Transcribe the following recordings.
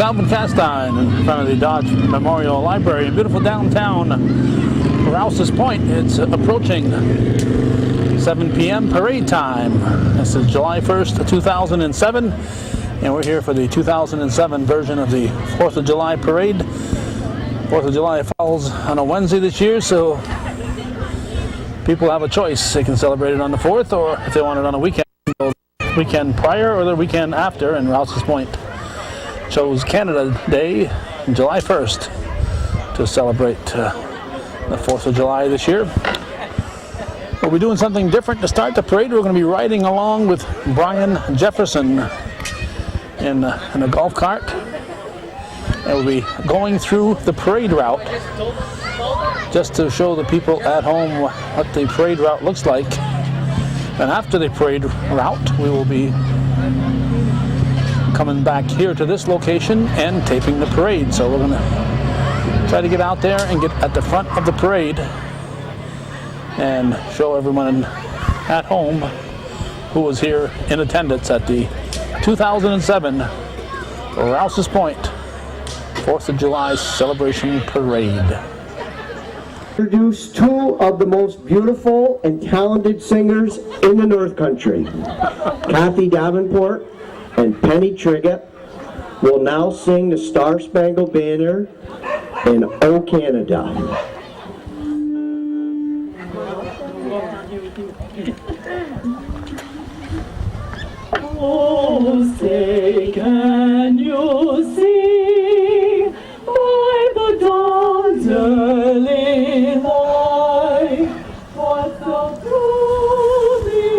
Calvin Castine in front of the Dodge Memorial Library in beautiful downtown Rouses Point. It's approaching 7 p.m. parade time. This is July 1st, 2007, and we're here for the 2007 version of the 4th of July parade. 4th of July falls on a Wednesday this year, so people have a choice. They can celebrate it on the 4th, or if they want it on a weekend, the weekend prior or the weekend after, and Rouses Point chose Canada Day, July 1st, to celebrate the 4th of July this year. We'll be doing something different to start the parade. We're going to be riding along with Brian Jefferson in a golf cart, and we'll be going through the parade route just to show the people at home what the parade route looks like. And after the parade route, we will be coming back here to this location and taping the parade. So we're going to try to get out there and get at the front of the parade and show everyone at home who was here in attendance at the 2007 Rouses Point 4th of July celebration parade. Introduce two of the most beautiful and talented singers in the North Country. Kathy Davenport and Penny Triggett will now sing the Star Spangled Banner in O Canada. Oh, say, can you see by the dawn's early light what the rosy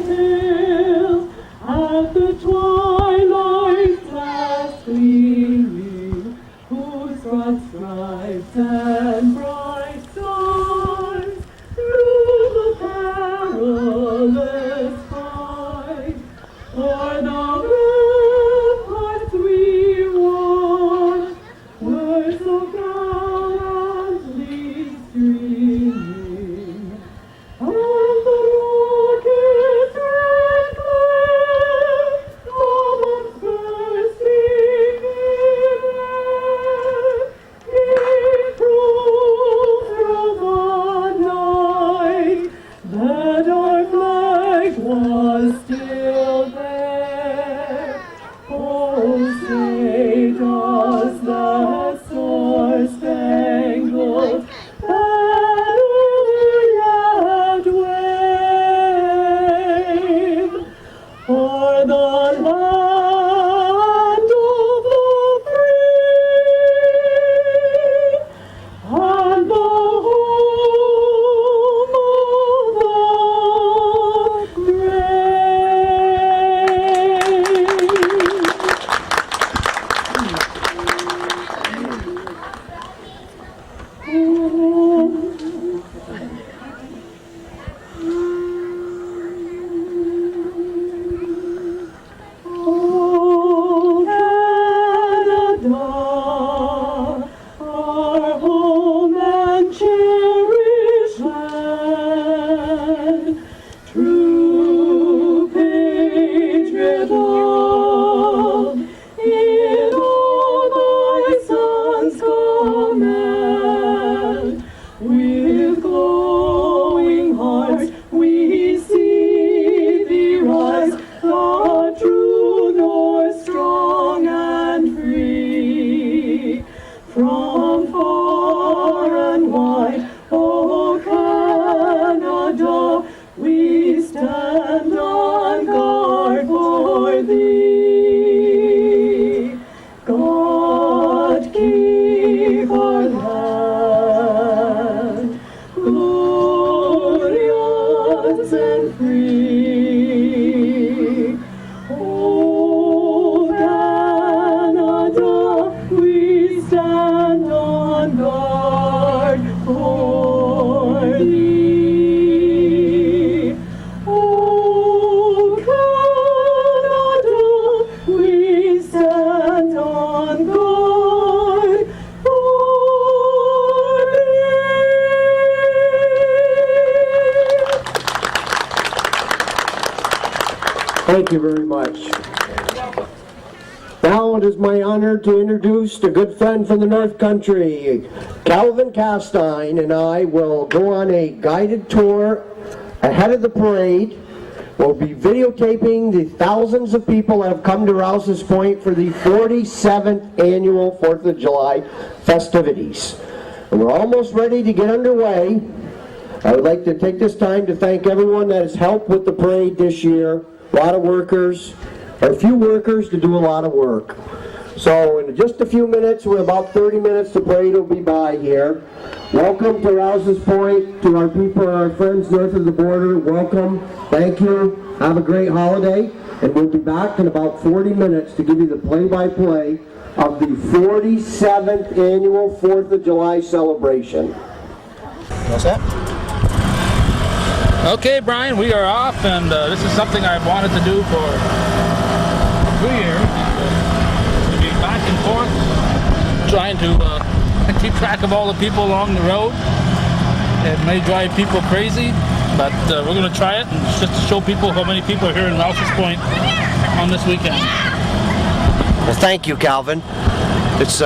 hill at the twilight's last gleaming, whose broad stripes and bright stars through the perilous fight o'er the ramparts we won, were so gallantly streaming, and the rocket's red glare from its bursting air, it proves through the night that our flag was still there. Oh, say does the star-spangled banner yet wave o'er the land of the free and the home of the brave? Oh, Canada, our home and cherished land, true patriot love, in all thy sons command. With glowing hearts we see thee rise, the true North, strong and free. From far and wide, O Canada, we stand on guard for thee. God keep our land glorious and free. Oh, Canada, we stand on guard for thee. Oh, Canada, we stand on guard for thee. Thank you very much. Now it is my honor to introduce a good friend from the North Country. Calvin Castine and I will go on a guided tour ahead of the parade. We'll be videotaping the thousands of people that have come to Rouses Point for the 47th annual 4th of July festivities. And we're almost ready to get underway. I would like to take this time to thank everyone that has helped with the parade this year. A lot of workers, a few workers to do a lot of work. So in just a few minutes, we're about 30 minutes, the parade will be by here. Welcome to Rouses Point, to our people, our friends north of the border. Welcome, thank you, have a great holiday, and we'll be back in about 40 minutes to give you the play-by-play of the 47th annual 4th of July celebration. What's that? Okay, Brian, we are off, and this is something I've wanted to do for 2 years. To be back and forth, trying to keep track of all the people along the road. It may drive people crazy, but we're going to try it, and just to show people how many people are here in Rouses Point on this weekend. Well, thank you, Calvin. It's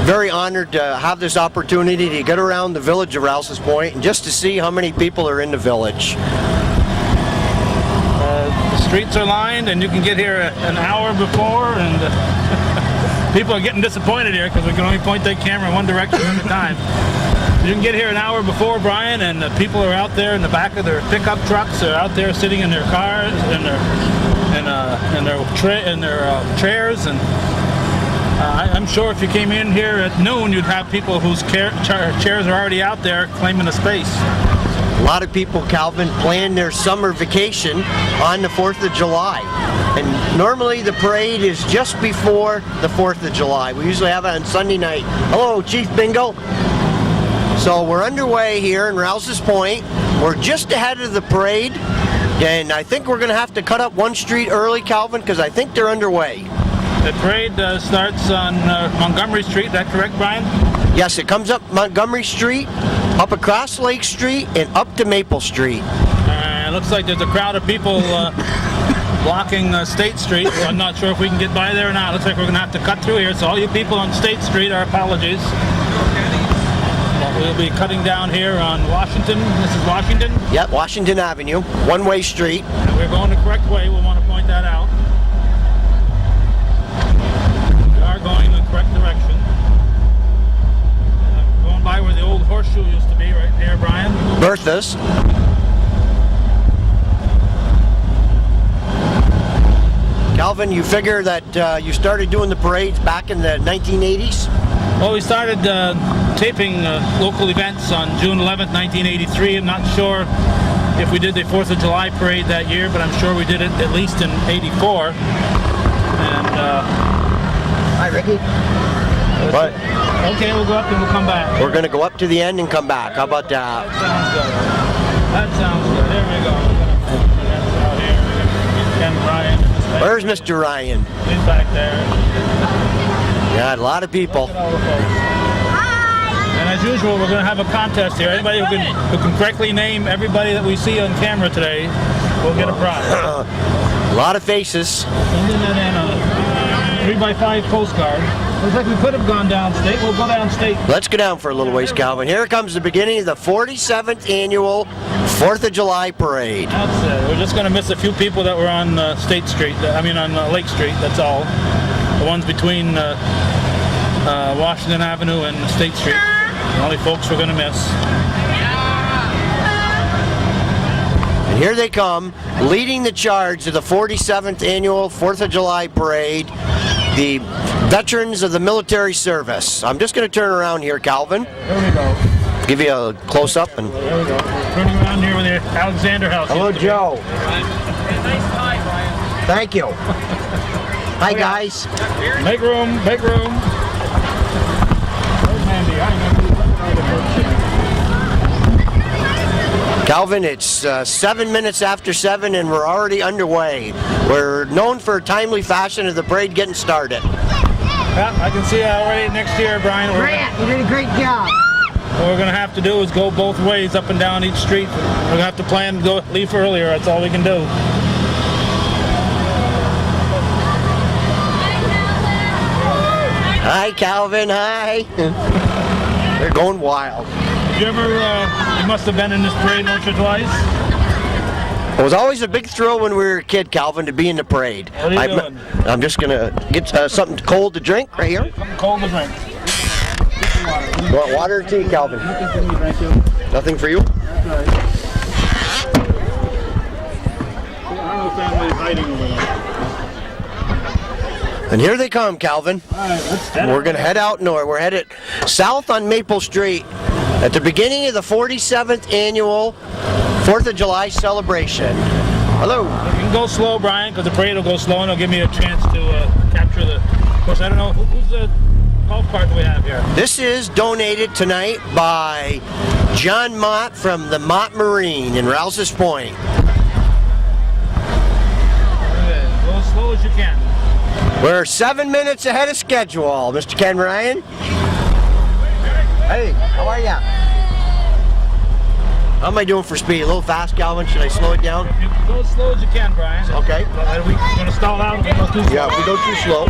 very honored to have this opportunity to get around the village of Rouses Point and just to see how many people are in the village. The streets are lined, and you can get here an hour before, and people are getting disappointed here because we can only point that camera in one direction at a time. You can get here an hour before, Brian, and the people are out there in the back of their pickup trucks. They're out there sitting in their cars, in their chairs, and I'm sure if you came in here at noon, you'd have people whose chairs are already out there claiming a space. A lot of people, Calvin, plan their summer vacation on the 4th of July. And normally the parade is just before the 4th of July. We usually have it on Sunday night. Hello, Chief Bingo. So we're underway here in Rouses Point. We're just ahead of the parade. And I think we're going to have to cut up one street early, Calvin, because I think they're underway. The parade starts on Montgomery Street, is that correct, Brian? Yes, it comes up Montgomery Street, up across Lake Street, and up to Maple Street. It looks like there's a crowd of people blocking State Street. Well, I'm not sure if we can get by there or not. Looks like we're going to have to cut through here. So all you people on State Street, our apologies. We'll be cutting down here on Washington. This is Washington? Yep, Washington Avenue, one-way street. And we're going the correct way. We'll want to point that out. Going in the correct direction. Going by where the old horseshoe used to be, right there, Brian. Bertha's. Calvin, you figure that you started doing the parades back in the 1980s? Well, we started taping local events on June 11th, 1983. I'm not sure if we did the 4th of July parade that year, but I'm sure we did it at least in 84. And hi, Ricky. What? Okay, we'll go up and we'll come back. We're going to go up to the end and come back. How about that? That sounds good. That sounds good. There we go. We're going to put that out here. Ken Ryan. Where's Mr. Ryan? He's back there. Yeah, a lot of people. Look at all the folks. Hi. And as usual, we're going to have a contest here. Anybody who can correctly name everybody that we see on camera today will get a prize. A lot of faces. Sending that in a 3x5 postcard. Looks like we could have gone downstate. We'll go downstate. Let's go down for a little ways, Calvin. Here comes the beginning of the 47th annual 4th of July parade. That's it. We're just going to miss a few people that were on State Street. On Lake Street. That's all. The ones between Washington Avenue and State Street. The only folks we're going to miss. And here they come, leading the charge of the 47th annual 4th of July parade, the veterans of the military service. I'm just going to turn around here, Calvin. There we go. Give you a close-up. And there we go. Turning around here with the Alexander House. hello, Joe. Thank you. Hi, guys. Make room, make room. Where's Mandy? Calvin, it's 7 minutes after 7 and we're already underway. We're known for a timely fashion of the parade getting started. Yeah, I can see already next year, Brian. Grant, you did a great job. What we're going to have to do is go both ways up and down each street. We're going to have to plan to leave earlier. That's all we can do. Hi, Calvin. Hi. They're going wild. You ever, you must have been in this parade once or twice? It was always a big thrill when we were a kid, Calvin, to be in the parade. What are you doing? I'm just going to get something cold to drink right here. Something cold to drink. You want water or tea, Calvin? Nothing for you? Our family is hiding over there. And here they come, Calvin. We're going to head out north. We're headed south on Maple Street at the beginning of the 47th annual 4th of July celebration. Hello. You can go slow, Brian, because the parade will go slow and it'll give me a chance to capture the... Of course, I don't know, who's the golf cart do we have here? This is donated tonight by John Mott from the Mott Marine in Rouses Point. Okay, go as slow as you can. We're 7 minutes ahead of schedule, Mr. Ken Ryan. Hey, how are ya? How am I doing for speed? A little fast, Calvin? Should I slow it down? You can go as slow as you can, Brian. Okay. Are we going to stall out if we go too slow? Yeah, if we go too slow.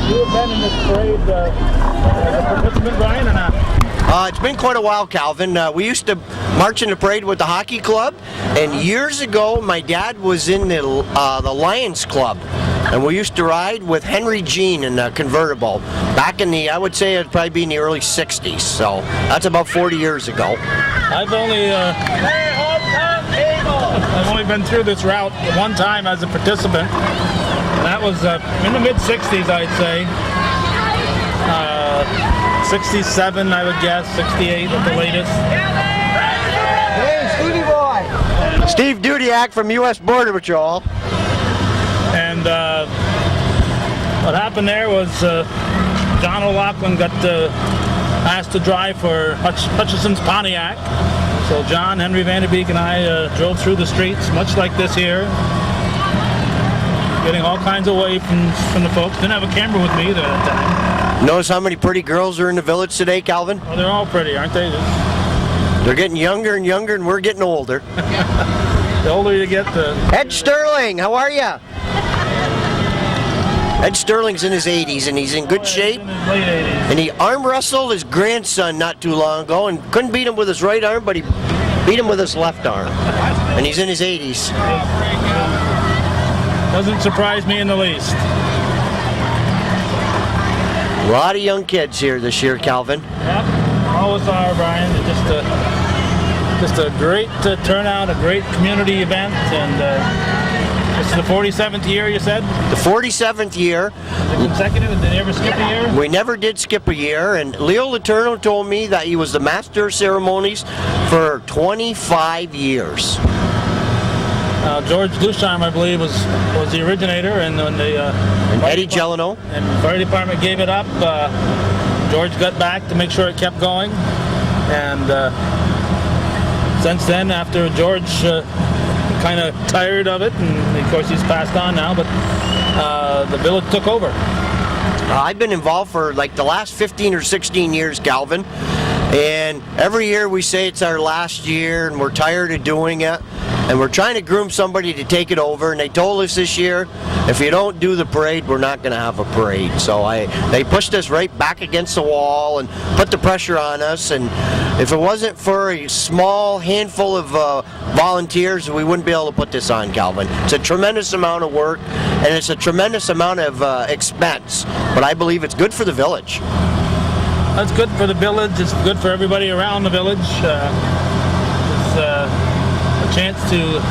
You have been in this parade as a participant, Brian, or not? It's been quite a while, Calvin. We used to march in the parade with the hockey club, and years ago my dad was in the Lions Club, and we used to ride with Henry Jean in a convertible back in the, I would say it'd probably be in the early 60s, so that's about 40 years ago. I've only been through this route one time as a participant. That was in the mid-60s, I'd say. 67, I would guess, 68 at the latest. Hey, Stevie boy! Steve Dudiak from U.S. Border Patrol. And what happened there was John O'Loughlin got asked to drive for Hutchison's Pontiac. So John, Henry Vanderbeek, and I drove through the streets, much like this here, getting all kinds away from the folks. Didn't have a camera with me either at that time. Notice how many pretty girls are in the village today, Calvin? Oh, they're all pretty, aren't they? They're getting younger and younger, and we're getting older. The older you get, the... Ed Sterling, how are ya? Ed Sterling's in his 80s, and he's in good shape. In his late 80s. And he arm wrestled his grandson not too long ago, and couldn't beat him with his right arm, but he beat him with his left arm. And he's in his 80s. Doesn't surprise me in the least. A lot of young kids here this year, Calvin. Yep, always are, Brian. Just a great turnout, a great community event, and this is the 47th year, you said? The 47th year. The consecutive? Did they ever skip a year? We never did skip a year, and Leo Letourneau told me that he was the master of ceremonies for 25 years. George Glushheim, I believe, was the originator, and when the and Eddie Gelano and the fire department gave it up, George got back to make sure it kept going, and since then, after George kind of tired of it, and of course he's passed on now, but the village took over. I've been involved for like the last 15 or 16 years, Calvin, and every year we say it's our last year and we're tired of doing it, and we're trying to groom somebody to take it over, and they told us this year, if you don't do the parade, we're not going to have a parade. So they pushed us right back against the wall and put the pressure on us, and if it wasn't for a small handful of volunteers, we wouldn't be able to put this on, Calvin. It's a tremendous amount of work, and it's a tremendous amount of expense, but I believe it's good for the village. That's good for the village. It's good for everybody around the village. It's a chance to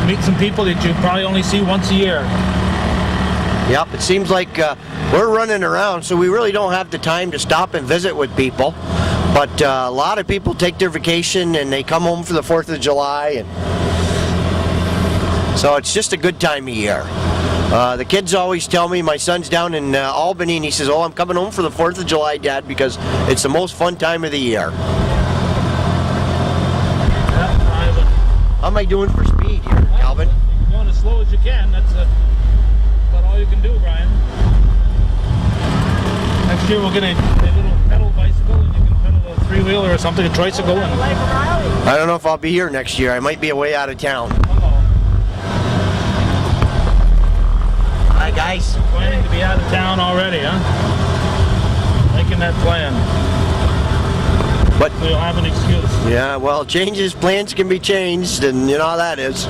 meet some people that you probably only see once a year. Yep, it seems like we're running around, so we really don't have the time to stop and visit with people. But a lot of people take their vacation and they come home for the 4th of July, and so it's just a good time of year. The kids always tell me, my son's down in Albany, and he says, "Oh, I'm coming home for the 4th of July, Dad, because it's the most fun time of the year." How am I doing for speed here, Calvin? You're going as slow as you can. That's about all you can do, Brian. Next year we'll get a little pedal bicycle, and you can pedal a 3-wheeler or something, a tricycle. And I don't know if I'll be here next year. I might be away out of town. guys. Planning to be out of town already, huh? Making that plan. But We don't have an excuse. yeah, well, plans can be changed, and you know how that is.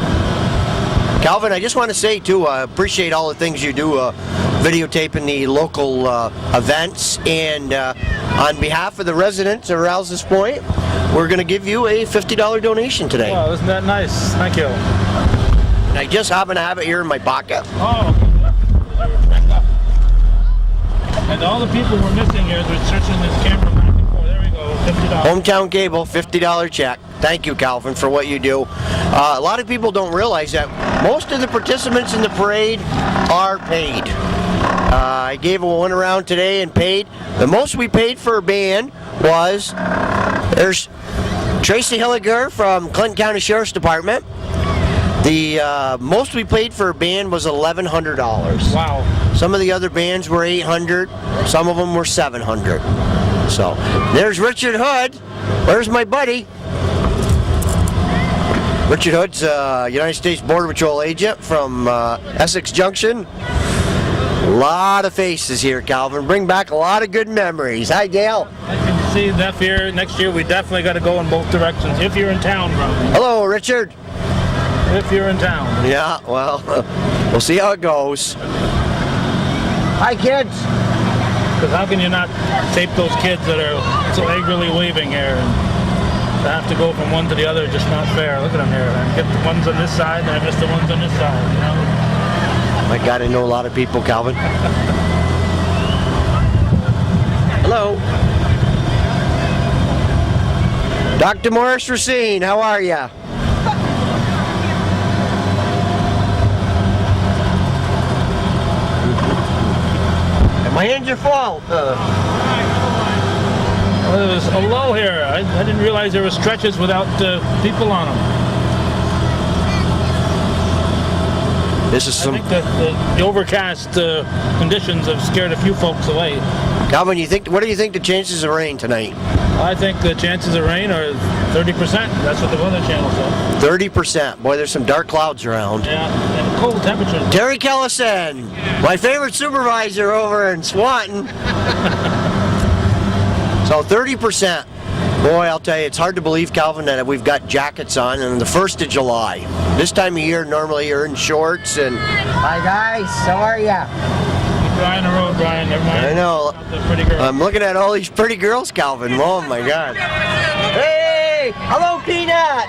Calvin, I just want to say too, I appreciate all the things you do, videotaping the local events, and on behalf of the residents of Rouses Point, we're going to give you a $50 donation today. Wow, isn't that nice? Thank you. And I just happen to have it here in my pocket. Oh. And all the people we're missing here as we're searching this camera back and forth. There we go, $50. Hometown Cable, $50 check. Thank you, Calvin, for what you do. A lot of people don't realize that most of the participants in the parade are paid. I gave one around today and paid. The most we paid for a band was, there's Tracy Hilliger from Clinton County Sheriff's Department. The most we paid for a band was $1,100. Wow. Some of the other bands were $800. Some of them were $700. So there's Richard Hood. Where's my buddy? Richard Hood's United States Border Patrol agent from Essex Junction. A lot of faces here, Calvin. Bring back a lot of good memories. Hi, Gail. I can see that next year we definitely got to go in both directions if you're in town, bro. Hello, Richard. If you're in town. Yeah, well, we'll see how it goes. Hi, kids. Because how can you not tape those kids that are so eagerly waving here? And to have to go from one to the other, just not fair. Look at them here. I get the ones on this side, and I miss the ones on this side, you know? My God, I know a lot of people, Calvin. Hello. Dr. Morris Racine, how are ya? My hands are full. Well, it was a low here. I didn't realize there were stretches without people on them. This is I think that the overcast conditions have scared a few folks away. Calvin, what do you think the chances of rain tonight? I think the chances of rain are 30%. That's what the Weather Channel said. 30%. Boy, there's some dark clouds around. Yeah, and cold temperatures. Terry Kellison, my favorite supervisor over in Swanton. So 30%. Boy, I'll tell you, it's hard to believe, Calvin, that we've got jackets on on the 1st of July. This time of year, normally you're in shorts and... Hi, guys. How are ya? Keep your eye on the road, Brian. Never mind. I know. The pretty girl. I'm looking at all these pretty girls, Calvin. Oh, my God. Hey! Hello, Peanut!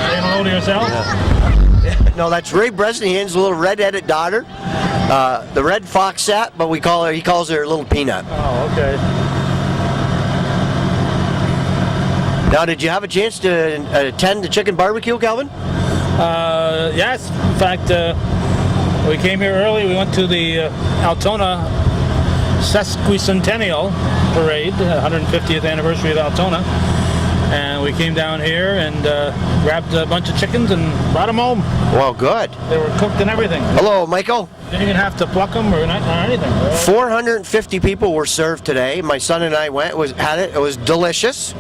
Saying hello to yourself? Yeah. No, that's Ray Bresnahan's little red-headed daughter. The red foxette, but he calls her Little Peanut. Oh, okay. Now, did you have a chance to attend the chicken barbecue, Calvin? Yes. In fact, we came here early. We went to the Altona Sesquicentennial Parade, 150th anniversary of Altona. And we came down here and grabbed a bunch of chickens and brought them home. Well, good. They were cooked and everything. Hello, Michael. Didn't even have to pluck them or anything. 450 people were served today. My son and I went. It was delicious.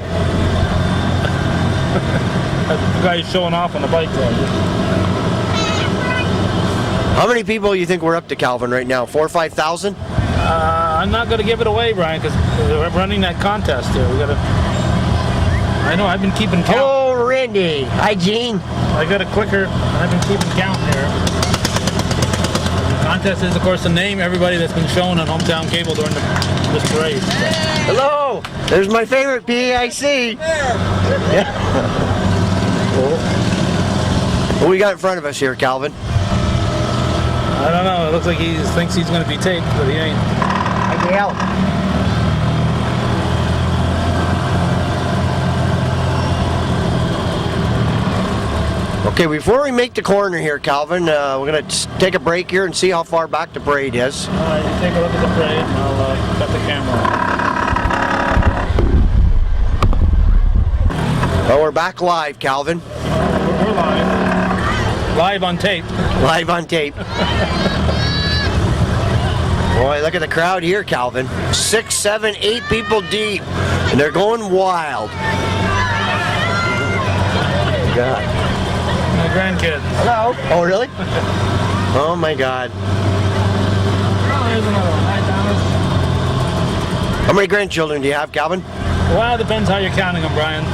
The guy's showing off on the bike there. How many people do you think we're up to, Calvin, right now? 4,000 or 5,000? I'm not going to give it away, Brian, because we're running that contest here. We got to. I know. I've been keeping count. Oh, Randy. Hi, Gene. I got a clicker. I've been keeping count here. The contest is, of course, to name everybody that's been shown on Hometown Cable during this parade. Hello. There's my favorite PAIC. Yeah. What we got in front of us here, Calvin? I don't know. It looks like he thinks he's going to be taped, but he ain't. Hi, Gail. Okay, before we make the corner here, Calvin, we're going to take a break here and see how far back the parade is. All right, you take a look at the parade, and I'll cut the camera. Well, we're back live, Calvin. We're live. Live on tape. Live on tape. Boy, look at the crowd here, Calvin. 6, 7, 8 people deep, and they're going wild. God. My grandkids. Hello. Oh, really? Oh my God. Oh, here's another one. Hi, Thomas. How many grandchildren do you have, Calvin? Well, it depends how you're counting them, Brian.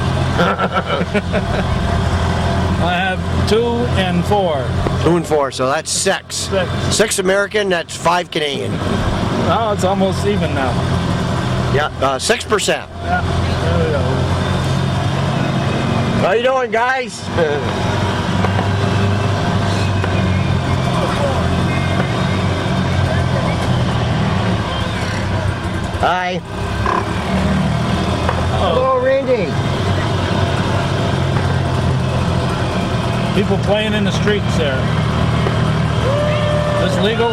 I have 2 and 4. 2 and 4, so that's 6. 6 American, that's 5 Canadian. Oh, it's almost even now. Yeah, 6%. Yeah, there we go. How you doing, guys? Hi. Hello, Randy. People playing in the streets there. Is this legal?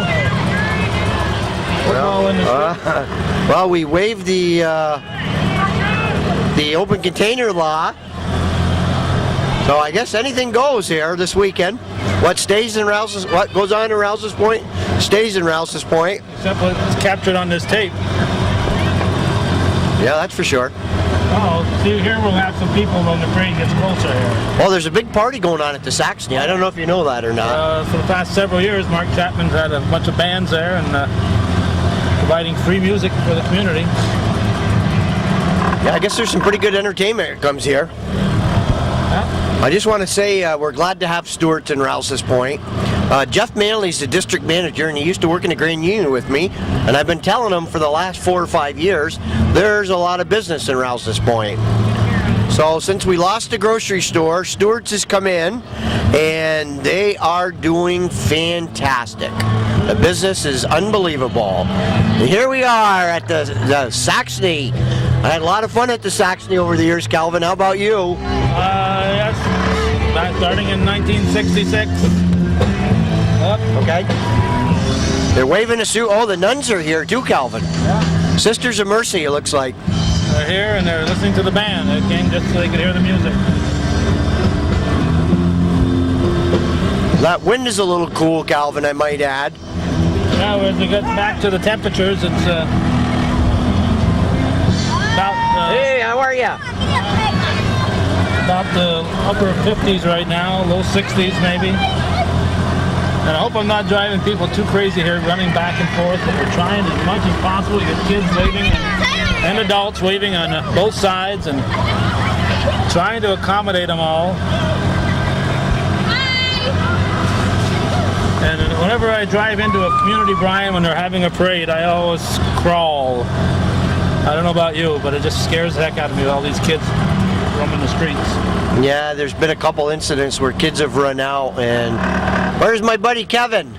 Football in the streets? Well, we waived the open container law, so I guess anything goes here this weekend. What goes on in Rouses Point stays in Rouses Point. Except what's captured on this tape. Yeah, that's for sure. Oh, see, here we'll have some people when the parade gets closer here. Well, there's a big party going on at the Saxony. I don't know if you know that or not. For the past several years, Mark Chapman's had a bunch of bands there and providing free music for the community. Yeah, I guess there's some pretty good entertainment that comes here. I just want to say we're glad to have Stuart in Rouses Point. Jeff Manley's the district manager, and he used to work in the grain union with me, and I've been telling him for the last 4 or 5 years there's a lot of business in Rouses Point. So since we lost the grocery store, Stewart's has come in, and they are doing fantastic. The business is unbelievable. And here we are at the Saxony. I had a lot of fun at the Saxony over the years, Calvin. How about you? Yes, starting in 1966. Okay. They're waving a suit. Oh, the nuns are here too, Calvin. Yeah. Sisters of Mercy, it looks like. They're here and they're listening to the band. They came just so they could hear the music. That wind is a little cool, Calvin, I might add. Now, as we get back to the temperatures, it's about Hey, how are ya? about the upper 50s right now, low 60s maybe. And I hope I'm not driving people too crazy here, running back and forth, but we're trying as much as possible to get kids waving and adults waving on both sides and trying to accommodate them all. And whenever I drive into a community, Brian, when they're having a parade, I always crawl. I don't know about you, but it just scares the heck out of me with all these kids roaming the streets. Yeah, there's been a couple incidents where kids have run out, and where's my buddy Kevin?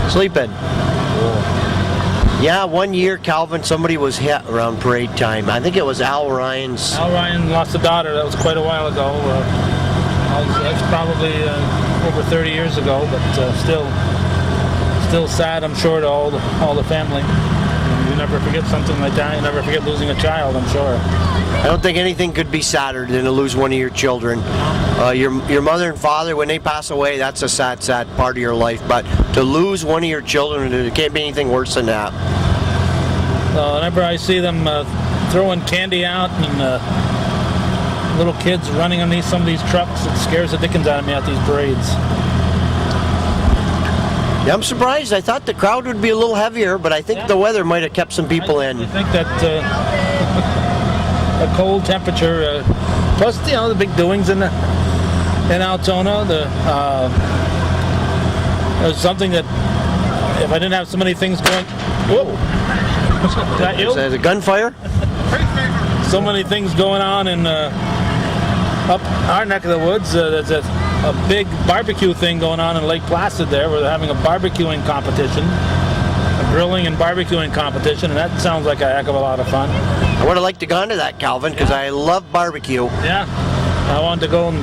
Sleeping. Yeah, 1 year, Calvin, somebody was hit around parade time. I think it was Al Ryan's. Al Ryan lost a daughter. That was quite a while ago. That's probably over 30 years ago, but still sad, I'm sure, to all the family. You never forget something like that. You never forget losing a child, I'm sure. I don't think anything could be sadder than to lose one of your children. Your mother and father, when they pass away, that's a sad, sad part of your life. But to lose one of your children, there can't be anything worse than that. Whenever I see them throwing candy out and little kids running on some of these trucks, it scares the dickens out of me at these parades. Yeah, I'm surprised. I thought the crowd would be a little heavier, but I think the weather might have kept some people in. I think that a cold temperature, plus the big doings in Altona, there's something that if I didn't have so many things going. Whoa! Is that you? Is that a gunfire? So many things going on in up our neck of the woods. There's a big barbecue thing going on in Lake Placid there, where they're having a barbecuing competition, a grilling and barbecuing competition, and that sounds like a heck of a lot of fun. I would have liked to go into that, Calvin, because I love barbecue. Yeah, I wanted to go and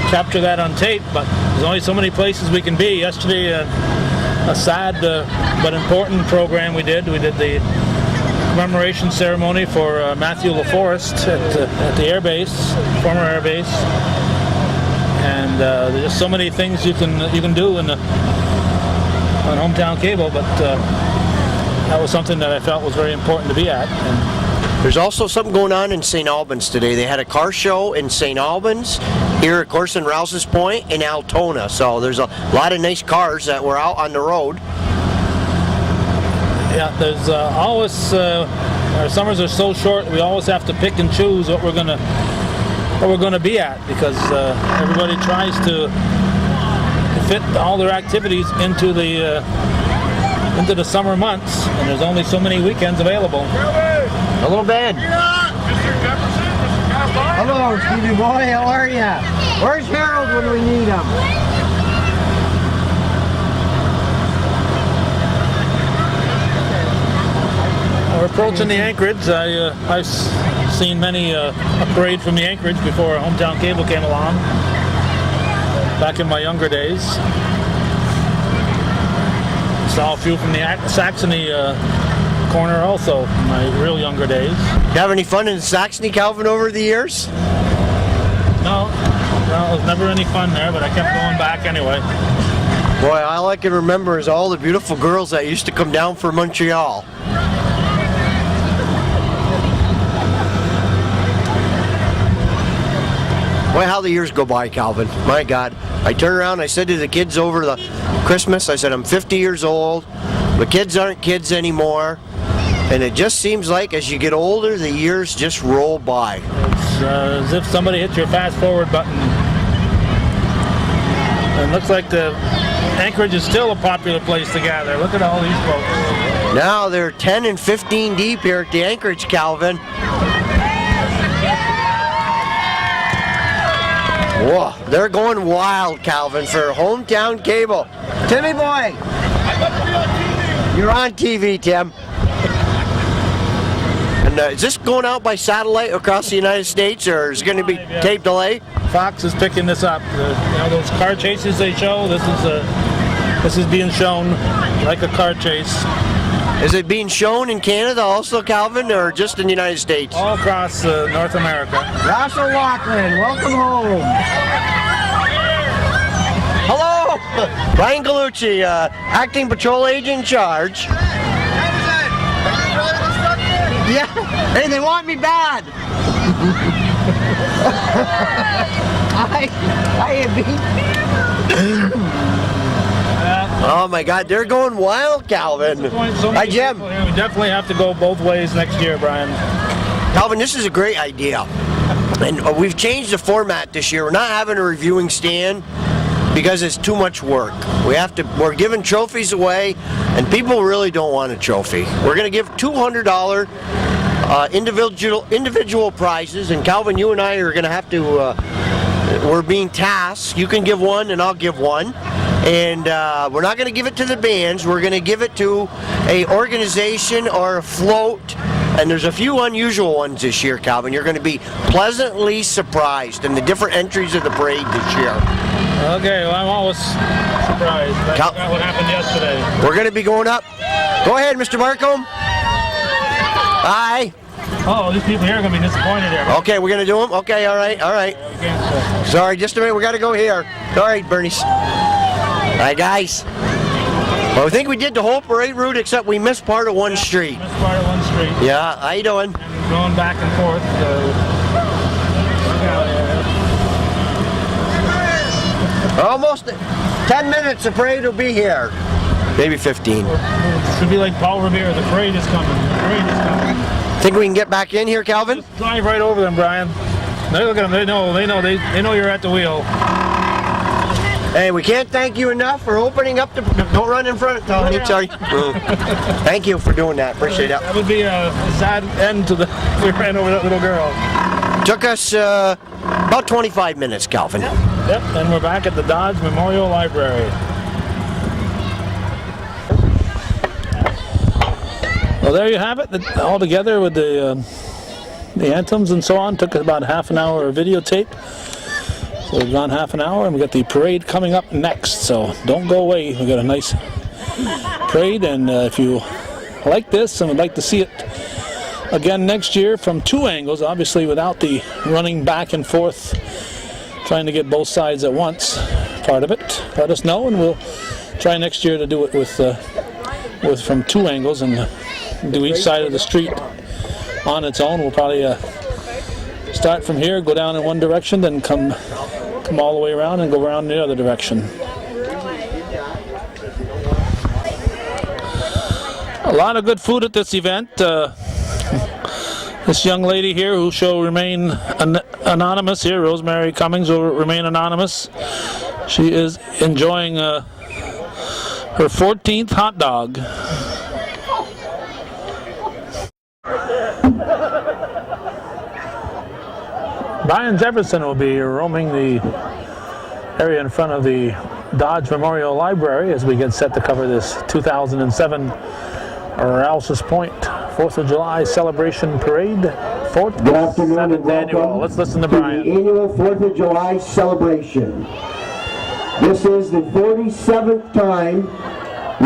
capture that on tape, but there's only so many places we can be. Yesterday, a sad but important program we did. We did the commemoration ceremony for Matthew LaForest at the air base, former air base. And there's just so many things you can do on hometown cable, but that was something that I felt was very important to be at. And there's also something going on in St. Albans today. They had a car show in St. Albans, here, of course, in Rouses Point and Altona. So there's a lot of nice cars that were out on the road. Yeah, there's always our summers are so short. We always have to pick and choose what we're gonna be at, because everybody tries to fit all their activities into the summer months, and there's only so many weekends available. A little bad. Hello, Stevie boy. How are ya? Where's Harold when we need him? We're approaching the Anchorage. I've seen many a parade from the Anchorage before Hometown Cable came along, back in my younger days. Saw a few from the Saxony corner also in my real younger days. You have any fun in Saxony, Calvin, over the years? No, it was never any fun there, but I kept going back anyway. Boy, all I can remember is all the beautiful girls that used to come down from Montreal. Boy, how the years go by, Calvin. My God. I turned around, I said to the kids over the Christmas, I said, I'm 50 years old. The kids aren't kids anymore. And it just seems like as you get older, the years just roll by. It's as if somebody hit your fast forward button. And it looks like the Anchorage is still a popular place to gather. Look at all these folks. Now they're 10 and 15 deep here at the Anchorage, Calvin. Whoa, they're going wild, Calvin, for Hometown Cable. Timmy boy! You're on TV, Tim. And is this going out by satellite across the United States, or is it going to be tape delay? Fox is picking this up. Those car chases they show, this is being shown like a car chase. Is it being shown in Canada also, Calvin, or just in the United States? All across North America. Ross O'Loughlin, welcome home. Hello, Brian Gallucci, acting patrol agent in charge. Yeah, hey, they want me bad. Oh my God, they're going wild, Calvin. Hi, Jim. We definitely have to go both ways next year, Brian. Calvin, this is a great idea. And we've changed the format this year. We're not having a reviewing stand because it's too much work. We're giving trophies away, and people really don't want a trophy. We're going to give $200 individual prizes, and Calvin, you and I are going to have to, we're being tasked. You can give one, and I'll give one. And we're not going to give it to the bands. We're going to give it to a organization or a float. And there's a few unusual ones this year, Calvin. You're going to be pleasantly surprised in the different entries of the parade this year. Okay, well, I'm always surprised. That's not what happened yesterday. We're going to be going up. Go ahead, Mr. Markham. Hi. Oh, these people here are going to be disappointed here. Okay, we're going to do them? Okay, all right, all right. Sorry, just a minute. We got to go here. All right, Bernice. All right, guys. Well, I think we did the whole parade route except we missed part of one street. Missed part of one street. Yeah, how you doing? And going back and forth. Almost 10 minutes, the parade will be here. Maybe 15. It should be like Paul Revere. The parade is coming. The parade is coming. Think we can get back in here, Calvin? Just drive right over them, Brian. They look at them. They know you're at the wheel. Hey, we can't thank you enough for opening up the... Don't run in front of Tony. Sorry. Thank you for doing that. Appreciate that. That would be a sad end to the... We ran over that little girl. Took us about 25 minutes, Calvin. Yep, and we're back at the Dodge Memorial Library. Well, there you have it. All together with the anthems and so on. Took about half an hour of videotape. So we've gone half an hour, and we've got the parade coming up next. So don't go away. We've got a nice parade, and if you like this and would like to see it again next year from two angles, obviously without the running back and forth, trying to get both sides at once, part of it, let us know, and we'll try next year to do it with from two angles and do each side of the street on its own. We'll probably start from here, go down in one direction, then come come all the way around and go around the other direction. A lot of good food at this event. This young lady here who shall remain anonymous here, Rosemary Cummings, will remain anonymous. She is enjoying her 14th hot dog. Brian Jefferson will be roaming the area in front of the Dodge Memorial Library as we get set to cover this 2007 Rouses Point 4th of July celebration parade. Good afternoon and welcome Let's listen to the Brian. annual 4th of July celebration. This is the 47th time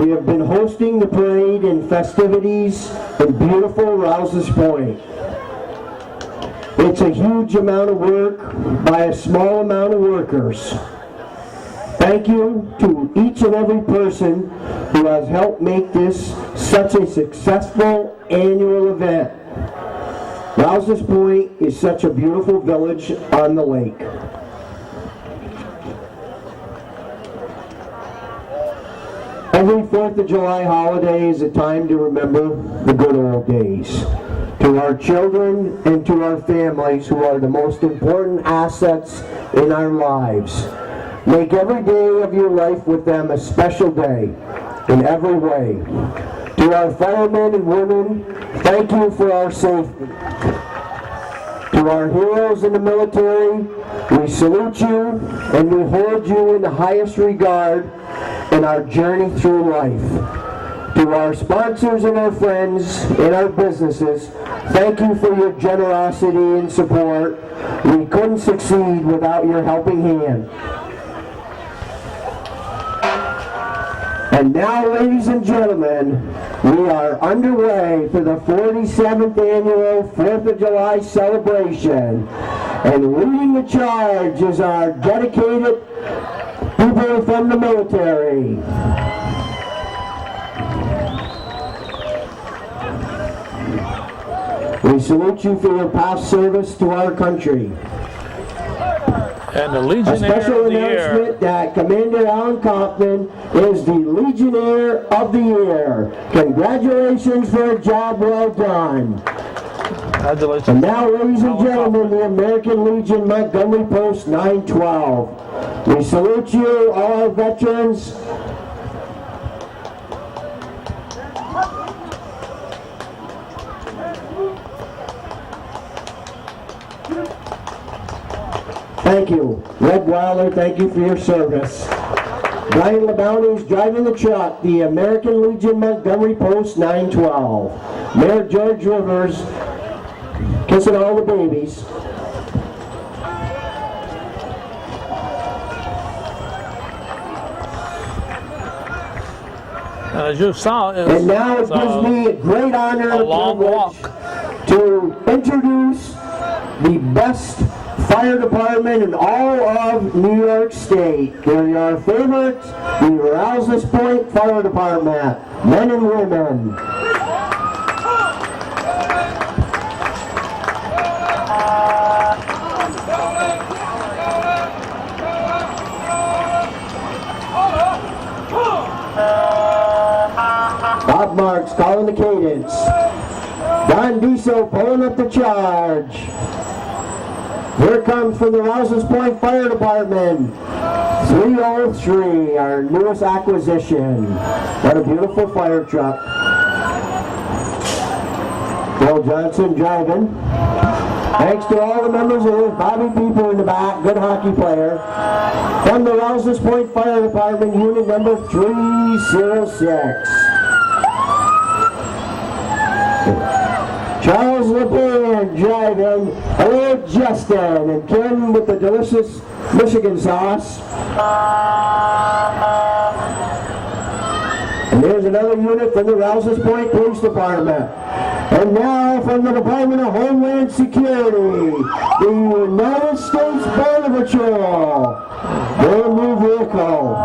we have been hosting the parade and festivities in beautiful Rouses Point. It's a huge amount of work by a small amount of workers. Thank you to each and every person who has helped make this such a successful annual event. Rouses Point is such a beautiful village on the lake. Every 4th of July holiday is a time to remember the good old days. To our children and to our families who are the most important assets in our lives. Make every day of your life with them a special day in every way. To our firemen and women, thank you for our safety. To our heroes in the military, we salute you and we hold you in the highest regard in our journey through life. To our sponsors and our friends and our businesses, thank you for your generosity and support. We couldn't succeed without your helping hand. And now, ladies and gentlemen, we are underway for the 47th annual 4th of July celebration. And leading the charge is our dedicated people from the military. We salute you for your past service to our country. And the A Legionnaire special of the Year. announcement that Commander Alan Kaufman is the Legionnaire of the Year. Congratulations for a job well done. Congratulations. And now, ladies and Alan gentlemen, Kaufman. the American Legion Montgomery Post 912. We salute you, all our veterans. Thank you. Red Wilder, thank you for your service. Brian LeBounty is driving the truck, the American Legion Montgomery Post 912. Mayor George Rivers, kissing all the babies. As you saw, And now it gives me a great honor a and long privilege walk. to introduce the best fire department in all of New York State. They're your favorite, the Rouses Point Fire Department, men and women. Bob Marks calling the cadence. Don Diesel pulling up the charge. Here comes from the Rouses Point Fire Department, 303, our newest acquisition. What a beautiful fire truck. Bill Johnson driving. Thanks to all the members of this, Bobby Pieper in the back, good hockey player. From the Rouses Point Fire Department, unit number 306. Charles LeBan driving. Hello, Justin. And Ken with the delicious Michigan sauce. And there's another unit from the Rouses Point Police Department. And now from the Department of Homeland Security, the United States Border Patrol. Brand new vehicle.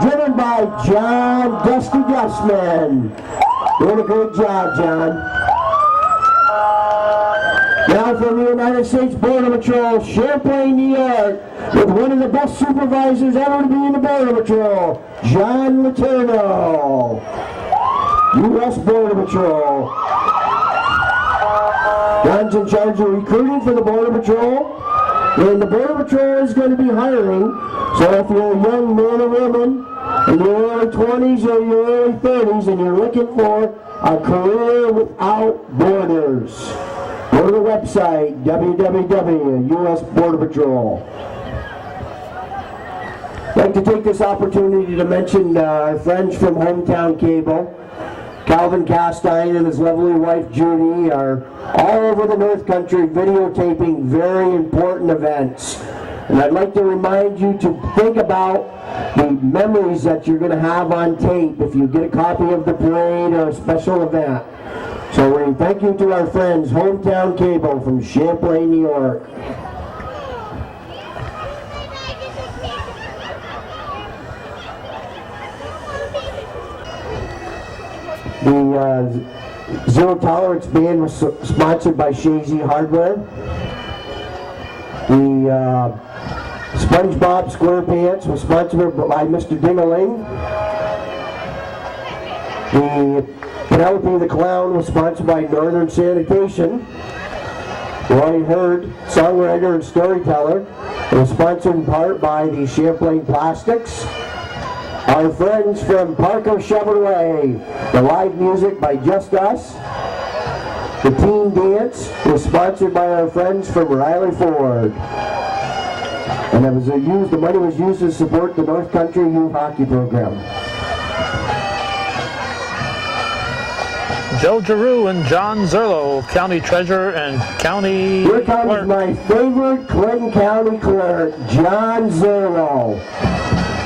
Driven by John Dusty Dustman. Doing a great job, John. Now from the United States Border Patrol, Champlain, New York, with one of the best supervisors ever to be in the Border Patrol, John Letourneau. U.S. Border Patrol. John's in charge of recruiting for the Border Patrol. And the Border Patrol is going to be hiring, so if you're a young man or woman in your early 20s or your early 30s and you're looking for a career without borders, go to the website, www.US Border Patrol. I'd like to take this opportunity to mention our friends from Hometown Cable. Calvin Castine and his lovely wife Judy are all over the North Country videotaping very important events. And I'd like to remind you to think about the memories that you're going to have on tape if you get a copy of the parade or a special event. So we thank you to our friends Hometown Cable from Champlain, New York. The Zero Tolerance Band was sponsored by Shazy Hardware. The SpongeBob SquarePants was sponsored by Mr. Ding-a-Ling. The Penelope the Clown was sponsored by Northern Sanitation. Roy Hurd, songwriter and storyteller, was sponsored in part by the Champlain Plastics. Our friends from Parker Chevrolet, the live music by Just Us. The Teen Dance was sponsored by our friends from Riley Ford. And the money was used to support the North Country Youth Hockey Program. Joe Giroux and John Zerlo, County Treasurer and County Here comes Clerk. my favorite Clinton County Clerk, John Zerlo.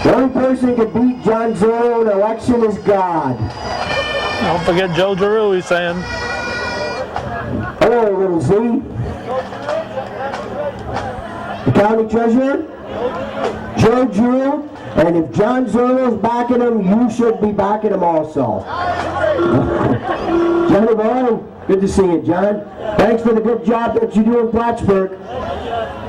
The only person who could beat John Zerlo in an election is God. Don't forget Joe Giroux, he's saying. Hello, little Z. The County Treasurer, Joe Giroux, and if John Zerlo's backing him, you should be backing him also. Johnny boy, good to see you, John. Thanks for the good job that you do in Plattsburgh.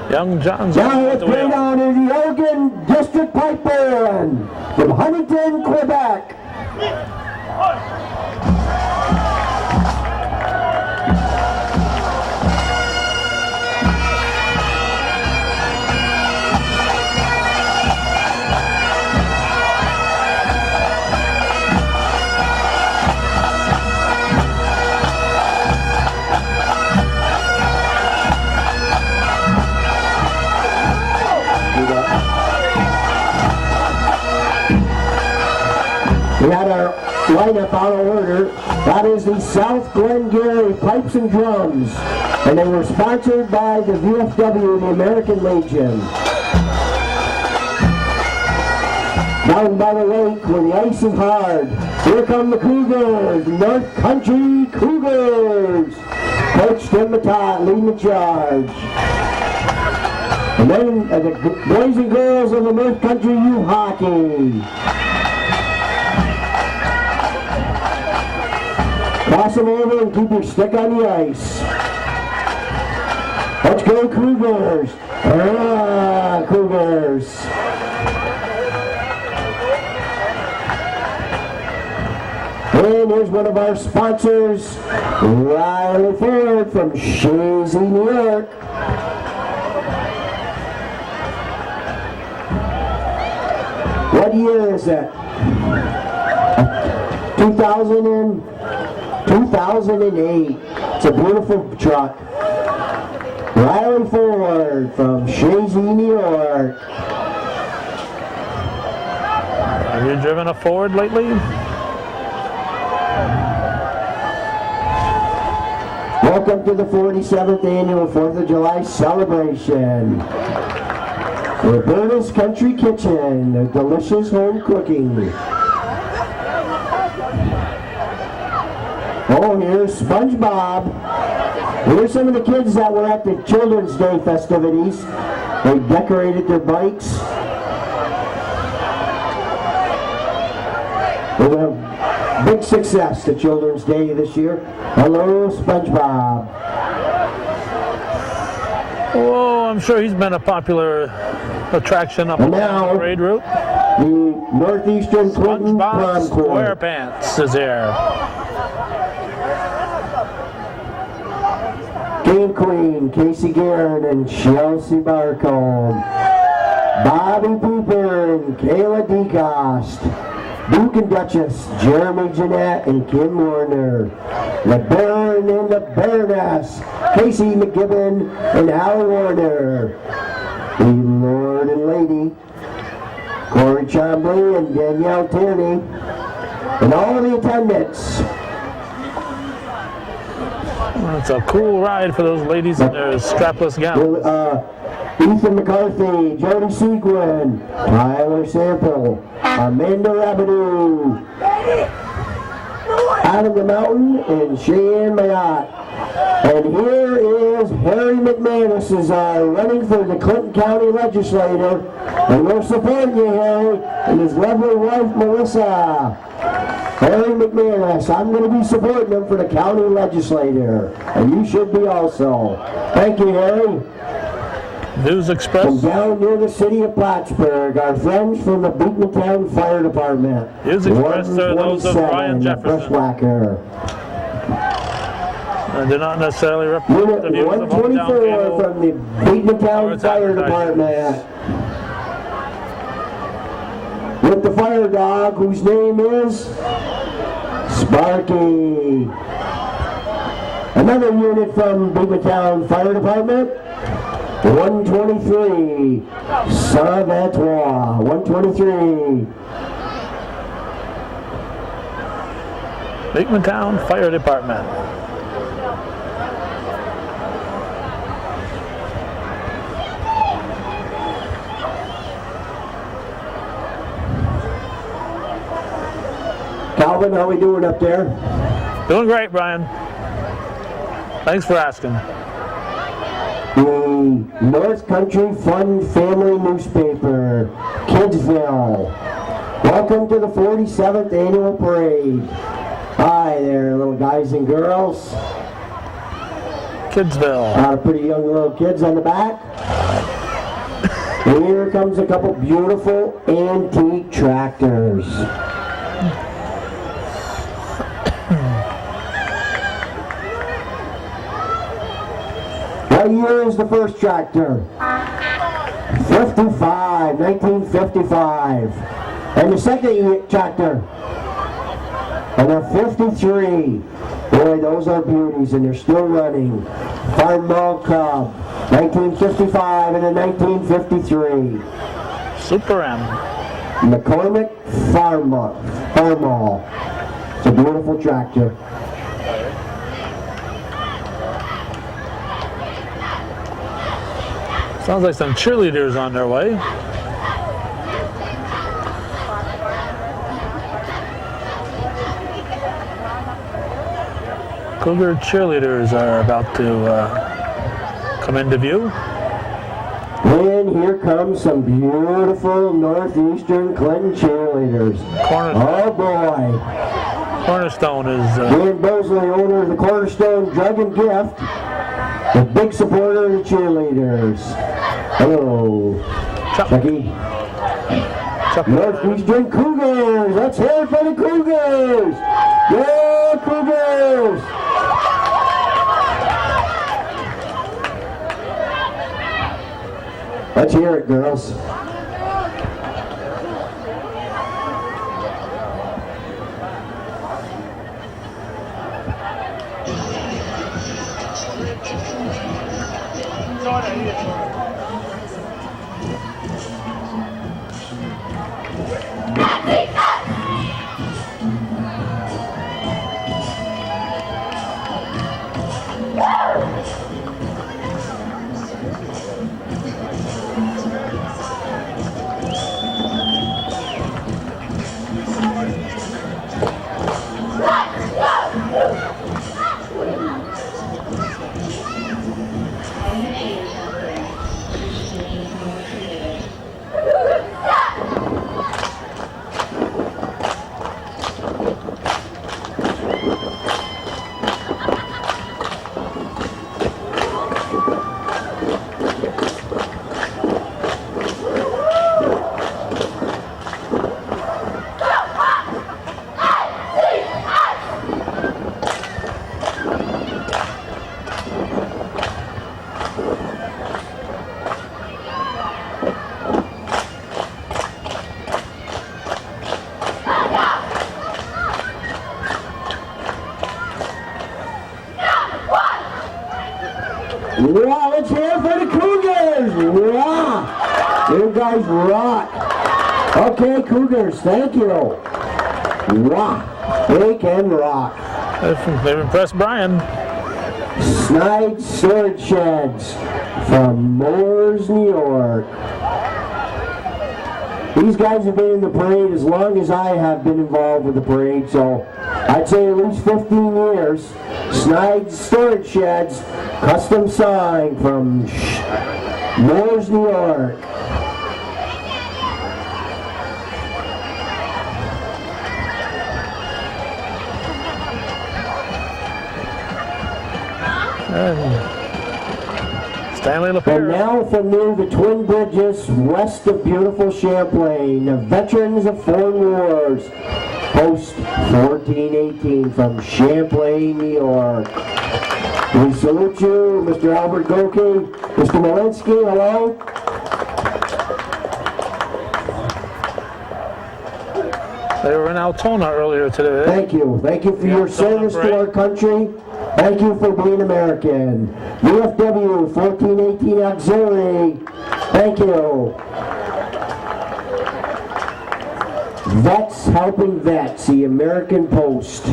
Young John Now Zerlo. let's bring on the Oregon District Pipe Band from Huntington, Quebec. We had our lineup out of order. That is the South Glengarry Pipes and Drums. And they were sponsored by the VFW, the American Legion. Down by the lake where the ice is hard, here come the Cougars, North Country Cougars. Coach Tim Matat leading the charge. And then the boys and girls of the North Country Youth Hockey. Cross them over and keep your stick on the ice. Let's go Cougars. Ah, Cougars. And here's one of our sponsors, Riley Ford from Shazy, New York. What year is it? 2008. It's a beautiful truck. Riley Ford from Shazy, New York. Have you driven a Ford lately? Welcome to the 47th annual 4th of July celebration. Roberta's Country Kitchen, a delicious home cooking. Oh, here's SpongeBob. Here's some of the kids that were at the Children's Day festivities. They decorated their bikes. With a big success, the Children's Day this year. Hello, SpongeBob. Oh, I'm sure he's been a popular attraction up And and down now- the parade route. The Northeastern Clinton SpongeBob Prom Court. SquarePants is here. King Queen, Casey Garrett and Chelsea Barcombe. Bobby Pooper and Kayla DeCoste. Duke and Duchess, Jeremy Jeanette and Kim Warner. The Baron and the Baroness, Casey McGibbon and Al Warner. The Lord and Lady, Corey Chombley and Danielle Tierney. And all of the attendants. It's a cool ride for those ladies in their strapless gowns. Ethan McCarthy, Jody Seguin, Tyler Sample, Amanda Rabideau, Adam the Mountain, and Cheyenne Mayotte. And here is Harry McManus is running for the Clinton County Legislature. And we're supporting you, Harry, and his lovely wife, Melissa. Harry McManus, I'm going to be supporting him for the county legislature. And you should be also. Thank you, Harry. News From Express. down near the city of Plattsburgh, our friends from the Beatontown Fire Department. News Express are those of Brian 127, Jefferson. Bushwhacker. And they're not necessarily representative Unit views of hometown 124 cable. from the Or Beatontown its Fire advertisers. Department. With the fire dog, whose name is Sparky. Another unit from Beatontown Fire Department. 123, Savatois, 123. Beekmantown Fire Department. Calvin, how we doing up there? Doing great, Brian. Thanks for asking. The North Country Fun Family Newspaper, Kidsville. Welcome to the 47th Annual Parade. Hi there, little guys and girls. A Kidsville. lot of pretty young little kids on the back. And here comes a couple beautiful antique tractors. What year is the first tractor? 55, 1955. And the second tractor? And a 53. Boy, those are beauties, and they're still running. Farm Mall Cub, 1955 and a 1953. Super M. McCormick Farm Mall. It's a beautiful tractor. Sounds like some cheerleaders on their way. Cougar cheerleaders are about to come into view. And here comes some beautiful Northeastern Clinton cheerleaders. Oh boy. Cornerstone is Dan Bosley, owner of the Cornerstone Drug and Gift, a big supporter of the cheerleaders. Hello, Chucky. Northeastern Cougars. Let's hear it for the Cougars. Yeah, Cougars. Let's hear it, girls. Wow, let's hear it for the Cougars! Wow! You guys rock! Okay, Cougars, thank you! Wow! They can rock! They've impressed Brian. Snide Sword Sheds from Moores, New York. These guys have been in the parade as long as I have been involved with the parade, so I'd say at least 15 years. Snide Storage Sheds, custom sign from Moores, New York. Stanley And LaPierre. now from near the Twin Bridges, west of beautiful Champlain, the Veterans of Foreign Wars, Post 1418 from Champlain, New York. We salute you, Mr. Albert Goki, Mr. Malinsky, hello. They were in Altona earlier today. Thank you. Thank you for your service to our country. Thank you for being American. UFW 1418 Auxiliary. Thank you. Vets Helping Vets, the American Post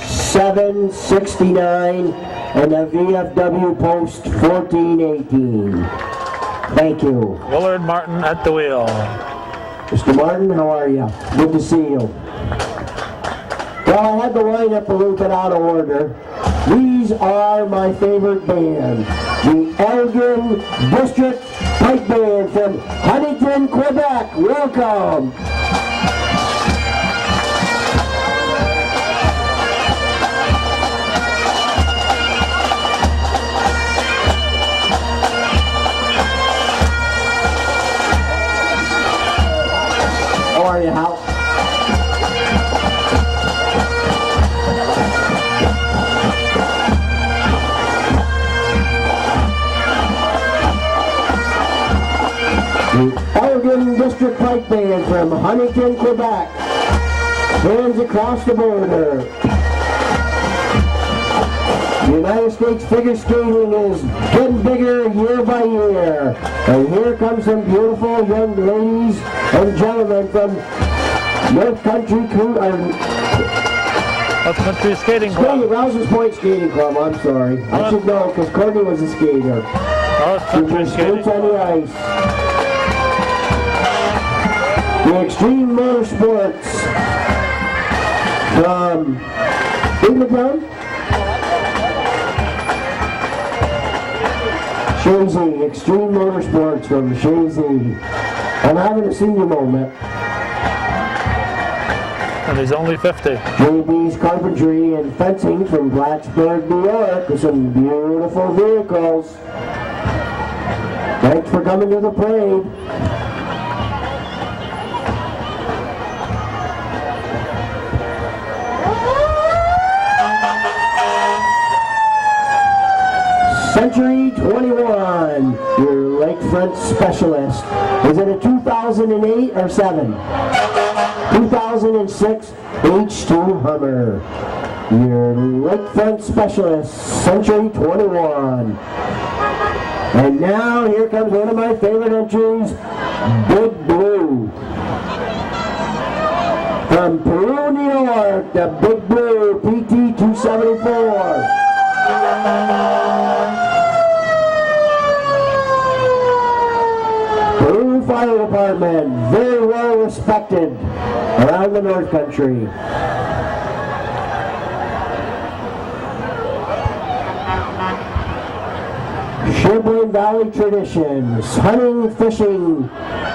769 and the VFW Post 1418. Thank you. Willard Martin at the wheel. Mr. Martin, how are you? Good to see you. Well, I had the lineup a little bit out of order. These are my favorite band, the Elgin District Pipe Band from Huntington, Quebec. Welcome. How are you, Hal? The Elgin District Pipe Band from Huntington, Quebec. Hands across the border. The United States figure skating is getting bigger year by year. And here comes some beautiful young ladies and gentlemen from North Country Skating Club. Rouses Point Skating Club, I'm sorry. I should know because Courtney was a skater. North Country Skating Skates on the Club. ice. The Extreme Motorsports from Ingleton. Shazy, Extreme Motorsports from Shazy. I'm having a senior moment. And he's only 50. JB's Carpentry and Fencing from Blacksburg, New York with some beautiful vehicles. Thanks for coming to the parade. Century 21, your lakefront specialist. Is it a 2008 or 7? 2006 H2 Hummer. Your lakefront specialist, Century 21. And now here comes one of my favorite entries, Big Blue. From Peru, New York, the Big Blue PT 274. Peru Fire Department, very well respected around the North Country. Champlain Valley Traditions, hunting, fishing,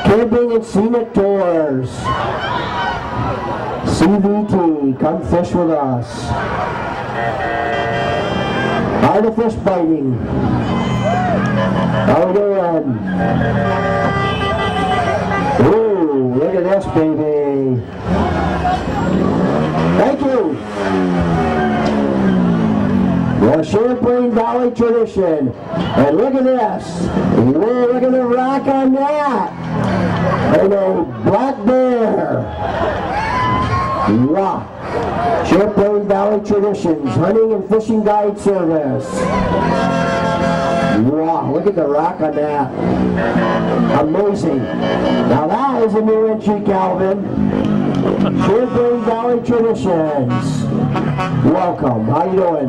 camping, and scenic tours. CVT, come fish with us. Art of fish biting. How we doing? Ooh, look at this, baby. Thank you. The Champlain Valley Tradition. And look at this. Whoa, look at the rock on that. And a black bear. Wow. Champlain Valley Traditions, hunting and fishing guide service. Wow, look at the rock on that. Amazing. Now that is a new entry, Calvin. Champlain Valley Traditions. Welcome. How you doing?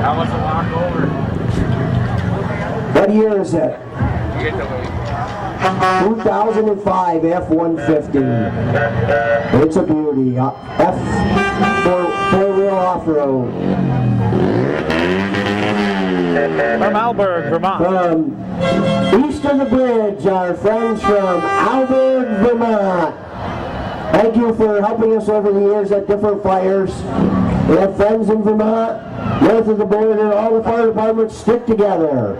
How was the walk over? What year is it? 2005 F-150. It's a beauty. F four-wheel off-road. From Alberg, Vermont. From east of the bridge, our friends from Alberg, Vermont. Thank you for helping us over the years at different fires. We have friends in Vermont, north of the border. All the fire departments stick together.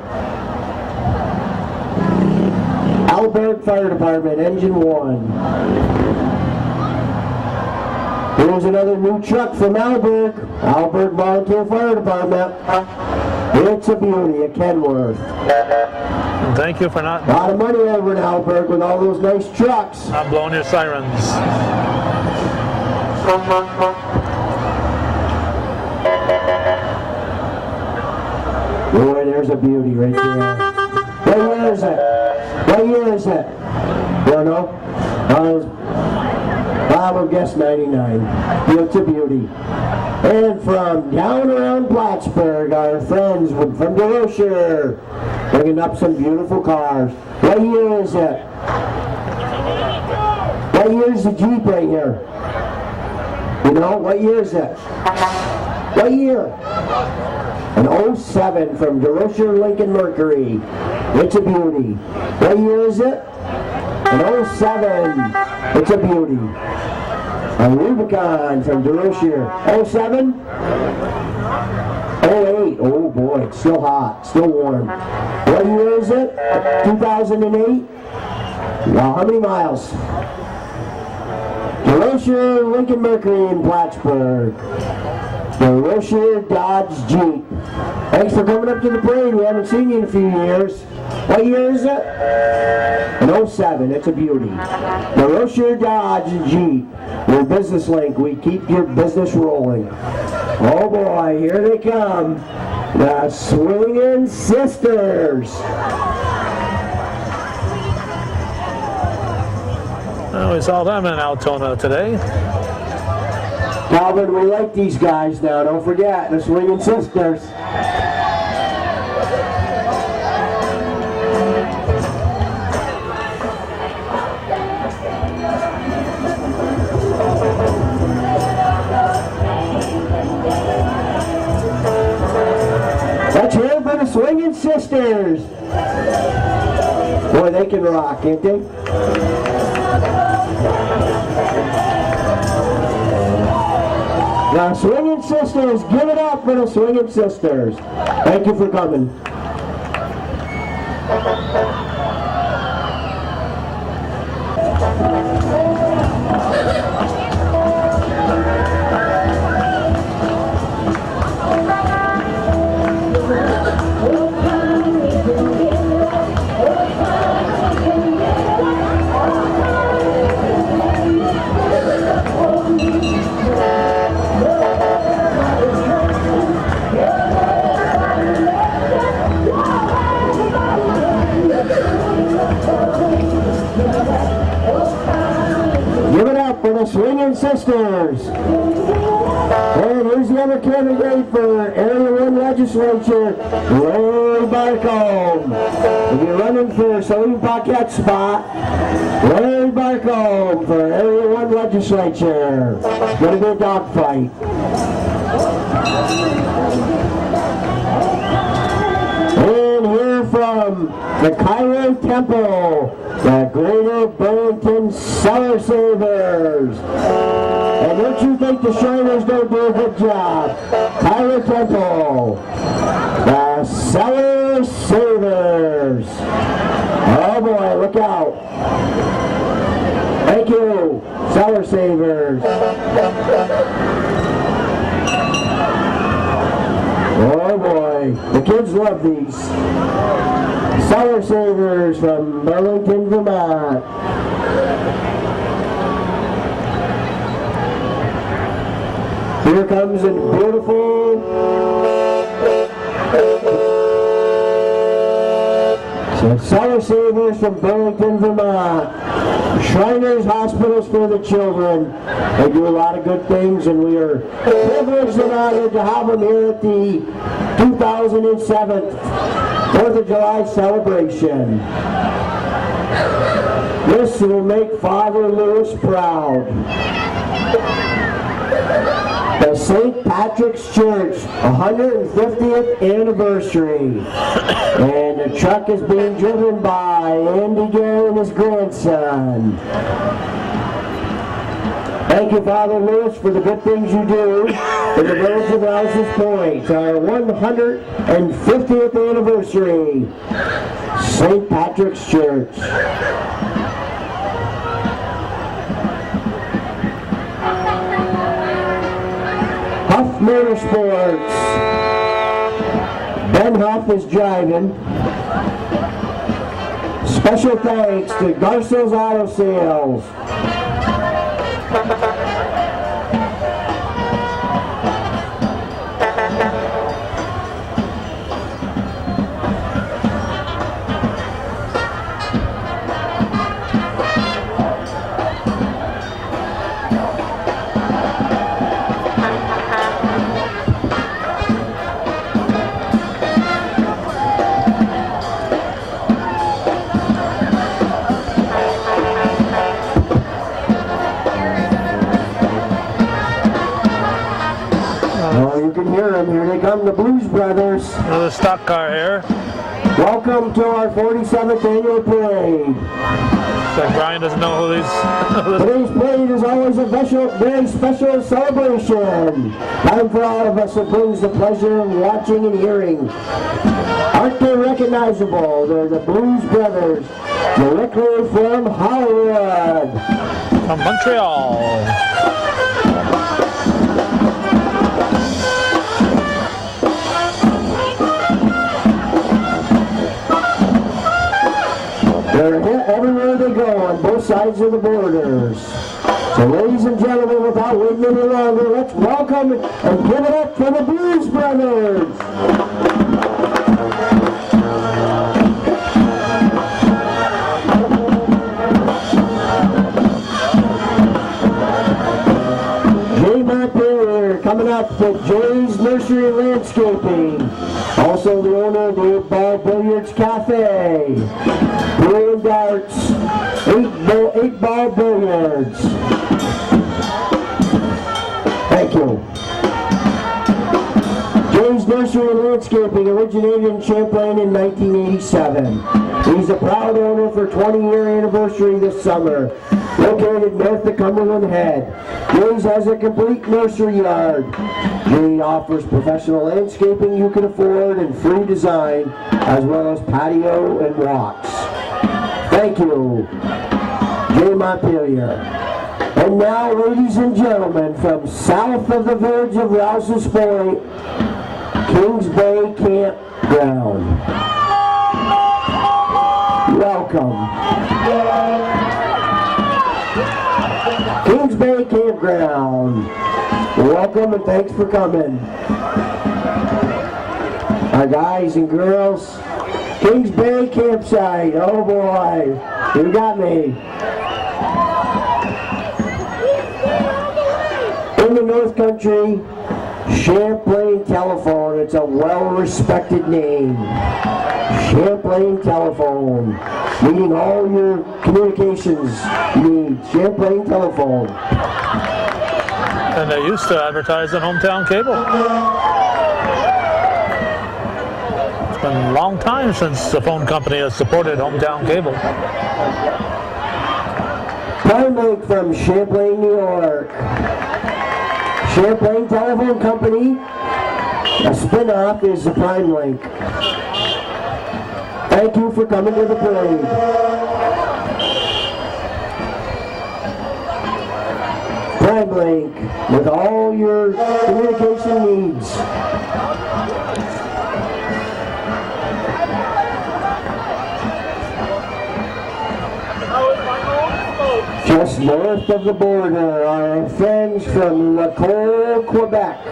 Alberg Fire Department, Engine 1. Here's another new truck from Alberg Volunteer Fire Department. It's a beauty, a Kenworth. Thank you for not A lot of money over in Alberg with all those nice trucks. not blowing your sirens. Boy, there's a beauty right there. What year is it? What year is it? You don't know? I would guess 99. It's a beauty. And from down around Plattsburgh, our friends from DeRocher, bringing up some beautiful cars. What year is it? What year is the Jeep right here? You know, what year is it? What year? An 07 from DeRocher Lincoln Mercury. It's a beauty. What year is it? An 07. It's a beauty. A Rubicon from DeRocher. 07? 08. Oh boy, it's still hot, still warm. What year is it? 2008? Wow, how many miles? DeRocher Lincoln Mercury in Plattsburgh. DeRocher Dodge Jeep. Thanks for coming up to the parade. We haven't seen you in a few years. What year is it? An 07. It's a beauty. DeRocher Dodge Jeep. Your business link. We keep your business rolling. Oh boy, here they come. The Swingin' Sisters. Well, we saw them in Altona today. Calvin, we like these guys now. Don't forget, the Swingin' Sisters. Let's hear it for the Swingin' Sisters. Boy, they can rock, can't they? Now, Swingin' Sisters, give it up for the Swingin' Sisters. Thank you for coming. Give it up for the Swingin' Sisters. And here's the other candidate for Area 1 Legislature, Larry Barcombe. If you're running for Saline Paquette's spot, Larry Barcombe for Area 1 Legislature. It's going to be a dogfight. And here from the Cairo Temple, the Greater Burlington Cellar Savers. And don't you think the Shriners don't do a good job? Cairo Temple, the Cellar Savers. Oh boy, look out. Thank you, Cellar Savers. Oh boy. boy. The kids love these. Summer Savers from Burlington, Vermont. Here comes a beautiful Summer Savers from Burlington, Vermont. Shriners Hospitals for the Children. They do a lot of good things, and we are privileged and honored to have them here at the 2007 4th of July celebration. This will make Father Lewis proud. The St. Patrick's Church 150th anniversary. And the truck is being driven by Andy Gary and his grandson. Thank you, Father Lewis, for the good things you do in the village of Rouses Point. Our 150th anniversary. St. Patrick's Church. Huff Motorsports. Ben Huff is driving. Special thanks to Garcel's Auto Sales. Here they come, the Blues Brothers. Another stock car here. Welcome to our 47th annual parade. So Brian doesn't know who these. Today's parade is always a very special celebration. Time for all of us that brings the pleasure of watching and hearing. Aren't they recognizable? They're the Blues Brothers, directly from Hollywood. From Montreal. They're hit everywhere they go on both sides of the borders. So ladies and gentlemen, without waiting any longer, let's welcome and give it up for the Blues Brothers. Jay Montpelier coming up with Jay's Nursery Landscaping. Also the owner of the 8 Ball Billiards Cafe. Blue and darts, 8 ball billiards. Thank you. James Nursery Landscaping originated in Champlain in 1987. He's a proud owner for 20-year anniversary this summer. Located north of Cumberland Head. James has a complete nursery yard. Jay offers professional landscaping you can afford and free design, as well as patio and walks. Thank you, Jay Montpelier. And now, ladies and gentlemen, from south of the village of Rouses Point, Kings Bay Campground. Welcome. Kings Bay Campground. Welcome and thanks for coming. Our guys and girls, Kings Bay Campsite. Oh boy, you got me. In the North Country, Champlain Telephone. It's a well-respected name. Champlain Telephone. Meeting all your communications needs. Champlain Telephone. And they used to advertise on Hometown Cable. It's been a long time since the phone company has supported Hometown Cable. Prime Link from Champlain, New York. Champlain Telephone Company. A spin-off is the Prime Link. Thank you for coming to the parade. Prime Link, with all your communication needs. Just north of the border are our friends from Lacour, Quebec.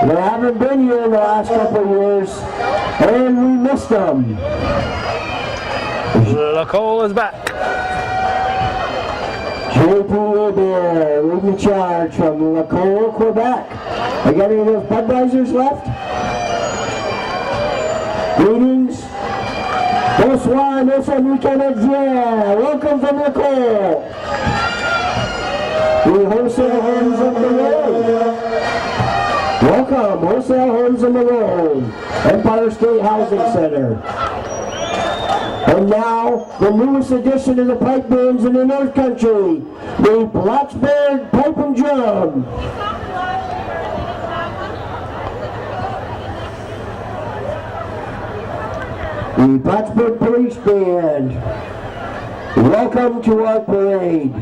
They haven't been here in the last couple of years, and we missed them. Lacour is back. JP Beer leading the charge from Lacour, Quebec. I got any of those Budweisers left? Greetings. Bonsoir, nos amis Canadiens. Welcome from Lacour. The wholesale hands of the road. Welcome, wholesale hands on the road. Empire State Housing Center. And now, the newest addition to the pipe bands in the North Country, the Blacksburg Pipe and Drum. The Blacksburg Police Band. Welcome to our parade.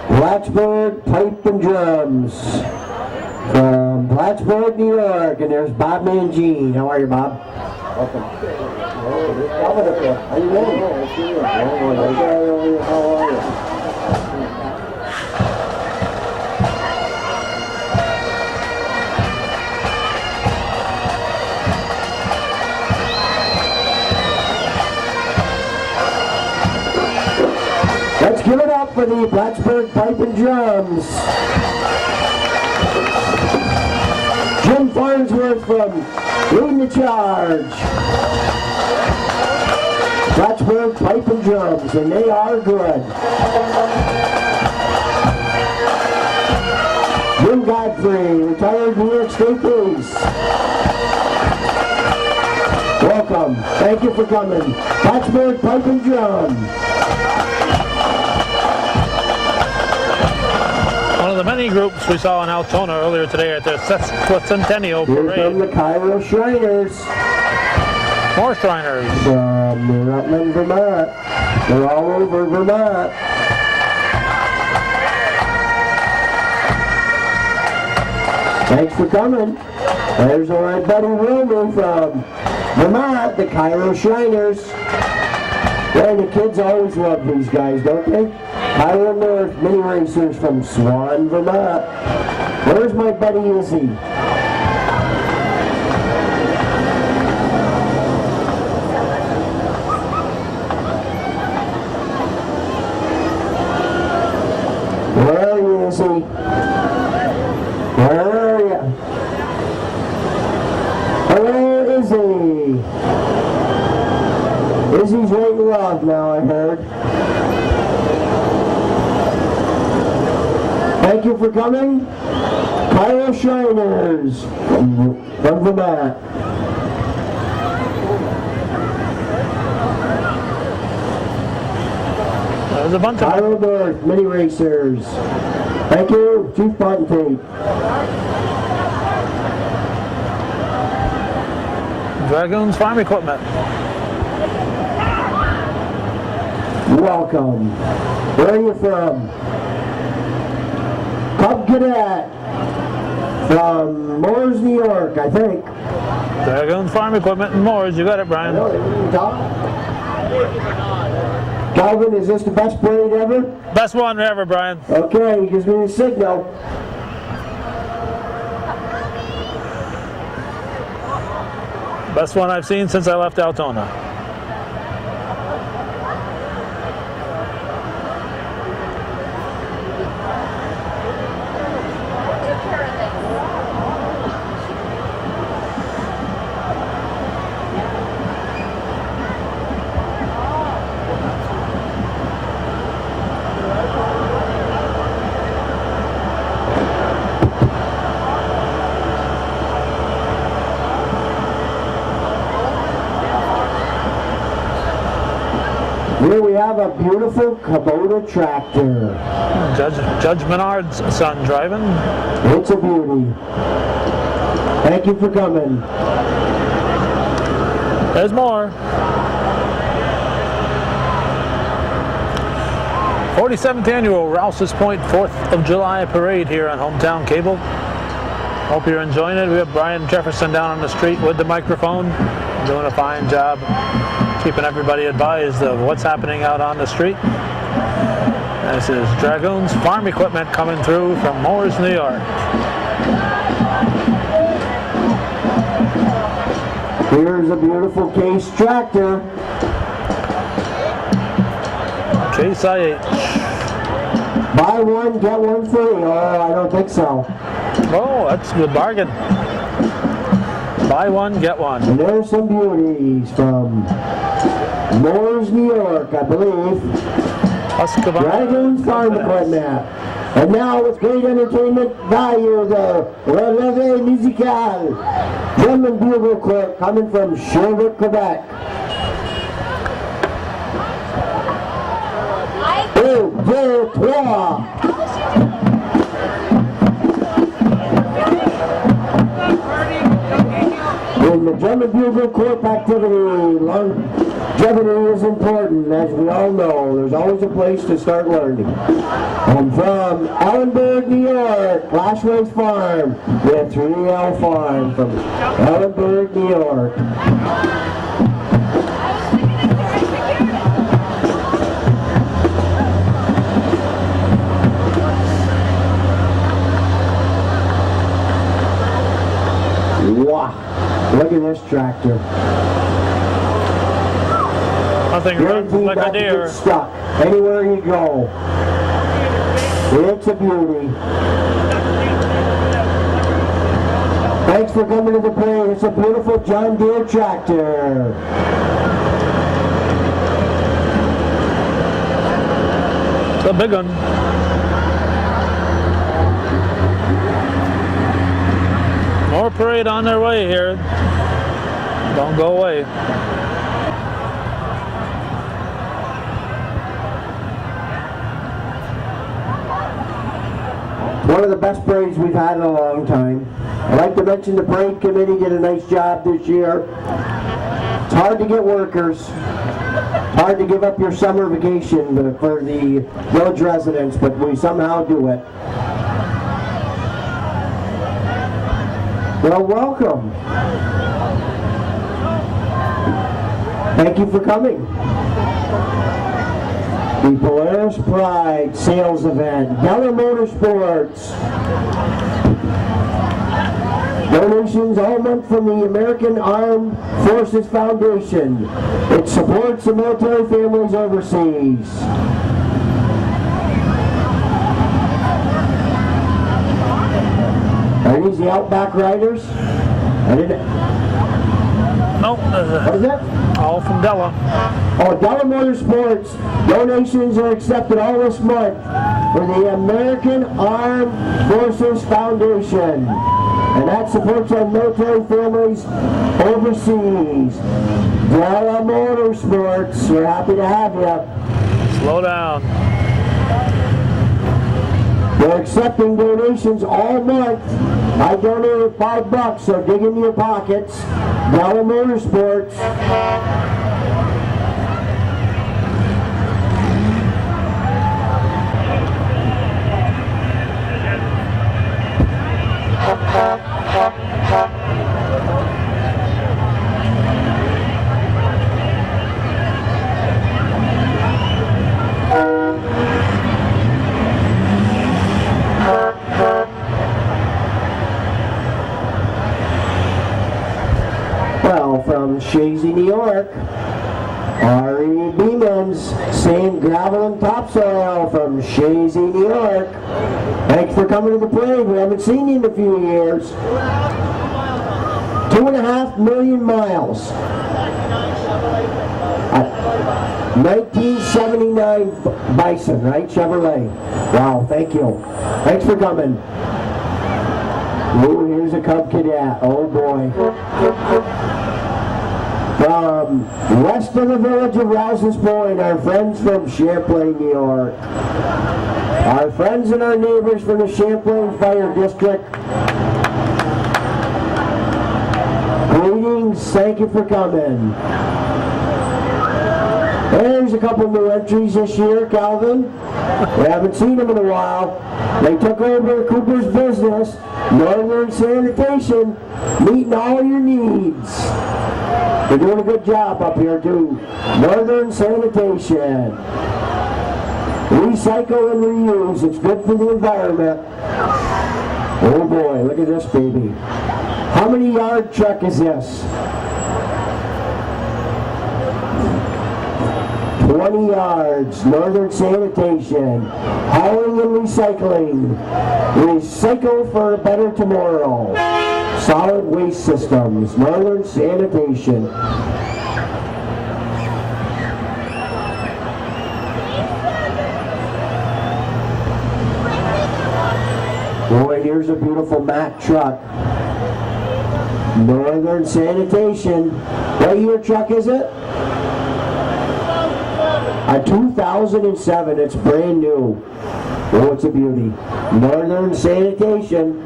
Blacksburg Pipe and Drums from Blacksburg, New York, and there's Bob Mangine. How are you, Bob? Welcome. How you doing? How are you? Let's give it up for the Blacksburg Pipe and Drums. Jim Farnsworth from leading the charge. Blacksburg Pipe and Drums, and they are good. Jim Godfrey, retired New York State Police. Welcome. Thank you for coming. Blacksburg Pipe and Drum. One of the many groups we saw in Altona earlier today at the Sesquicentennial Here Parade. come the Cairo Shriners. More Shriners. From Rutland, Vermont. They're all over Vermont. Thanks for coming. There's our buddy Wilmer from Vermont, the Cairo Shriners. Yeah, the kids always love these guys, don't they? Cairo North mini racers from Swan, Vermont. Where's my buddy Izzy? Where are you, Izzy? Where are you? Hello, Izzy. Izzy's waiting love now, I heard. Thank you for coming. Cairo Shriners from Vermont. There's a bunch of Cairo North mini racers. Thank you, Chief Potentate. Dragoons Farm Equipment. Welcome. Where are you from? Cub Cadet from Moores, New York, I think. Dragoons Farm Equipment and Moores. You got it, I Brian. know, they didn't talk. Calvin, is this the best parade ever? Best one ever, Brian. Okay, he gives me the signal. Best one I've seen since I left Altona. Here we have a beautiful Kubota tractor. Judge Menard's son driving. It's a beauty. Thank you for coming. There's more. 47th annual Rouses Point 4th of July parade here on Hometown Cable. Hope you're enjoying it. We have Brian Jefferson down on the street with the microphone, doing a fine job keeping everybody advised of what's happening out on the street. This is Dragoons Farm Equipment coming through from Moores, New York. Here's a beautiful Case tractor. Case IH. Buy one, get one free. Oh, I don't think so. Oh, that's a good bargain. Buy one, get one. And there's some beauties from Moores, New York, I believe. Dragoons Farm Equipment. And now with great entertainment value, the Releve Musical German Bugle Corps coming from Sherbrooke, Quebec. Un, deux, trois. In the German Bugle Corps activity, longevity is important, as we all know. There's always a place to start learning. And from Ellenburg, New York, Lashway's Farm, with 3L Farm from Ellenburg, New York. Wow, look at this tractor. Nothing runs like a deer. Get stuck anywhere you go. It's a beauty. Thanks for coming to the parade. It's a beautiful John Deere tractor. It's a big one. More parade on their way here. Don't go away. One of the best parades we've had in a long time. I'd like to mention the parade committee did a nice job this year. It's hard to get workers. It's hard to give up your summer vacation for the village residents, but we somehow do it. Well, welcome. Thank you for coming. The Polaris Pride sales event, Della Motorsports. Donations all month from the American Armed Forces Foundation. It supports the military families overseas. Are these the Outback Riders? I didn't. Nope. What is that? All from Della. Oh, Della Motorsports. Donations are accepted all this month for the American Armed Forces Foundation. And that supports our military families overseas. Della Motorsports, we're happy to have you. Slow down. They're accepting donations all month. I donated $5, so dig into your pockets. Della Motorsports. Well, from Shazy, New York, R.E. Beemans, sand, gravel, and topsoil from Shazy, New York. Thanks for coming to the parade. We haven't seen you in a few years. 2.5 million miles. 1979 Bison, right? Chevrolet. Wow, thank you. Thanks for coming. Ooh, here's a Cub Cadet. Oh boy. From west of the village of Rouses Point, our friends from Champlain, New York. Our friends and our neighbors from the Champlain Fire District. Greetings, thank you for coming. There's a couple new entries this year, Calvin. We haven't seen them in a while. They took over Cooper's business, Northern Sanitation, meeting all your needs. They're doing a good job up here too. Northern Sanitation. Recycle and reuse. It's good for the environment. Oh boy, look at this baby. How many yard truck is this? 20 yards, Northern Sanitation, hauling and recycling. Recycle for a better tomorrow. Solid waste systems, Northern Sanitation. Boy, here's a beautiful Mack truck. Northern Sanitation. What year truck is it? A 2007, it's brand new. Oh, it's a beauty. Northern Sanitation.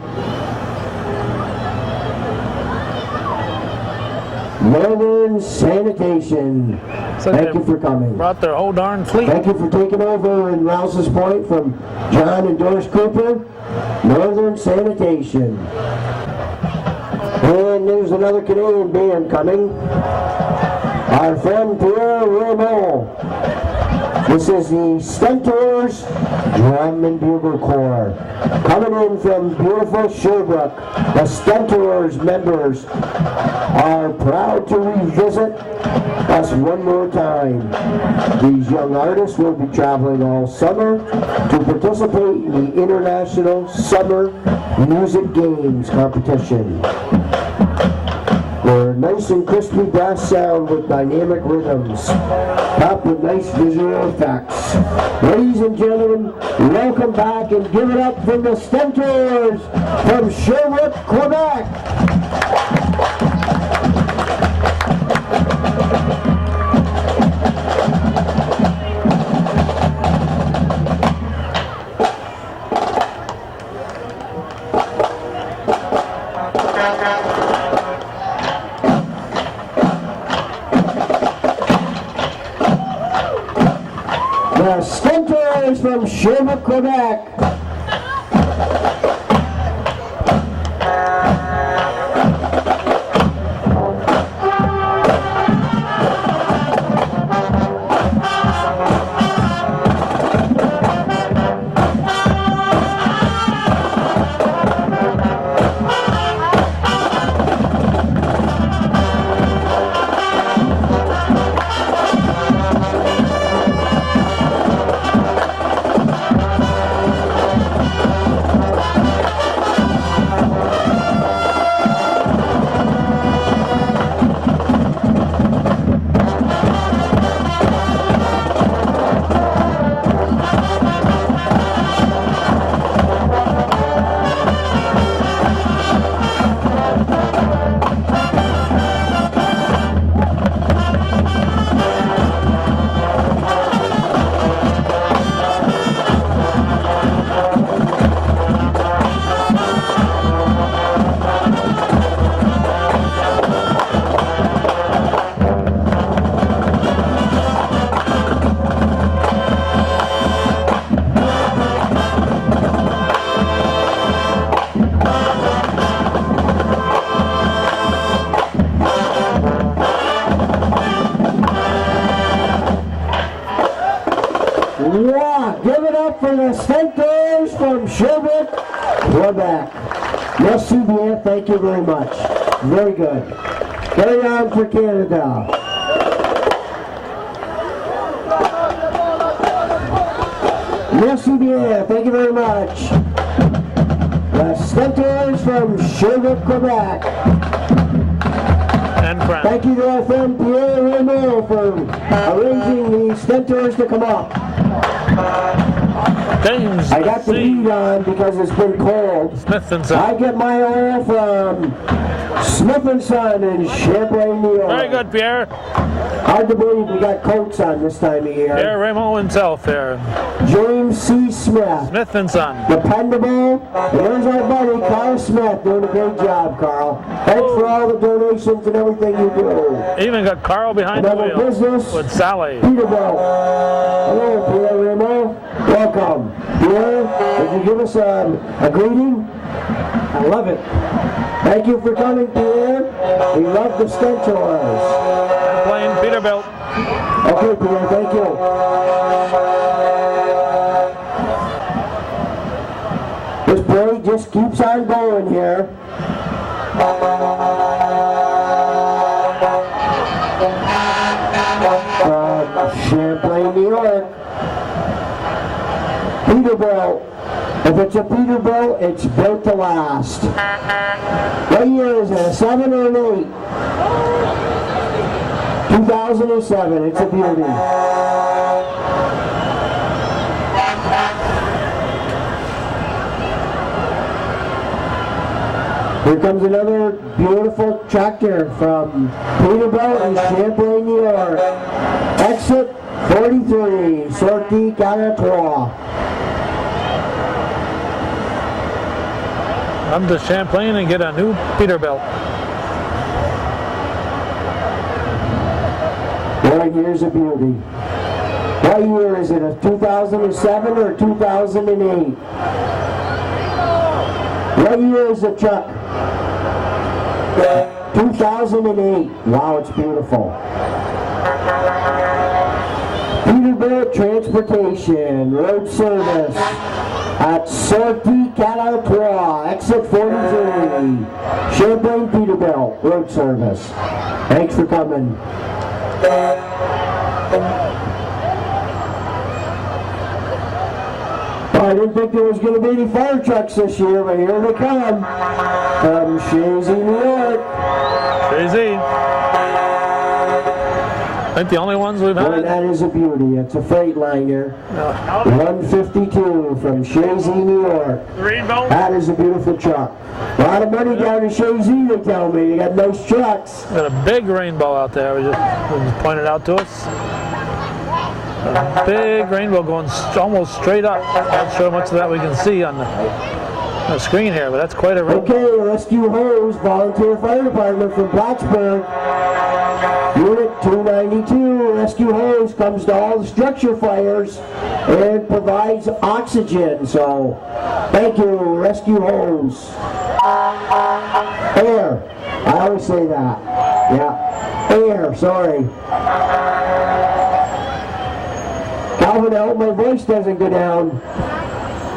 Northern Sanitation. So Thank you for coming. Brought their whole darn fleet. Thank you for taking over in Rouses Point from John and Doris Cooper. Northern Sanitation. And there's another Canadian band coming. Our friend Pierre Rameau. This is the Stentors Drum and Bugle Corps. Coming in from beautiful Sherbrooke, the Stentors members are proud to revisit us one more time. These young artists will be traveling all summer to participate in the International Summer Music Games competition. They're nice and crispy brass sound with dynamic rhythms, topped with nice visual effects. Ladies and gentlemen, welcome back and give it up for the Stentors from Sherbrooke, Quebec. The Stentors from Sherbrooke, Quebec. Yeah, give it up for the Stentors from Sherbrooke, Quebec. Merci bien, thank you very much. Very good. Carry on for Canada. Merci bien, thank you very much. The Stentors from Sherbrooke, Quebec. And France. Thank you to our friend Pierre Rameau for arranging the Stentors to come up. James I got the C. heat on because it's been cold. Smith and Son. I get my oil from Smith and Son in Champlain, New York. Very good, Pierre. Hard to believe we got coats on this time of year. Pierre Raymond himself there. James C. Smith. Smith and Son. Dependable. There's our buddy Carl Smith doing a great job, Carl. Thanks for all the donations and everything you do. Even got Carl behind Another the wheel business. with Sally. Peterbilt. Hello, Pierre Raymond. Welcome. Pierre, would you give us a greeting? I love it. Thank you for coming, Pierre. We love the Stentors. Playing Peterbilt. Okay, Pierre, thank you. This parade just keeps on going here. Champlain, New York. Peterbilt. If it's a Peterbilt, it's built to last. What year is it? A 7 or an 8? 2007. It's a beauty. Here comes another beautiful tractor from Peterbilt in Champlain, New York. Exit 43, Sortie Caratois. Come to Champlain and get a new Peterbilt. Boy, here's a beauty. What year is it? A 2007 or 2008? What year is it, Chuck? 2008. Wow, it's beautiful. Peterbilt Transportation, road service at Sortie Caratois, exit 43. Champlain Peterbilt, road service. Thanks for coming. I didn't think there was going to be any fire trucks this year, but here they come. From Shazy, New York. Shazy. I think the only ones we've Boy, had. that is a beauty. It's a Freightliner. 152 from Shazy, New York. Rainbow. That is a beautiful truck. A lot of money down in Shazy, they tell me. They got nice trucks. Got a big rainbow out there. It was pointed out to us. A big rainbow going almost straight up. Not sure how much of that we can see on the screen here, but that's quite a rainbow. Okay, Rescue Hose, Volunteer Fire Department from Plattsburgh. Unit 292, Rescue Hose comes to all the structure fires and provides oxygen. So, thank you, Rescue Hose. Air. I always say that. Yeah. Air, sorry. Calvin, I hope my voice doesn't go down.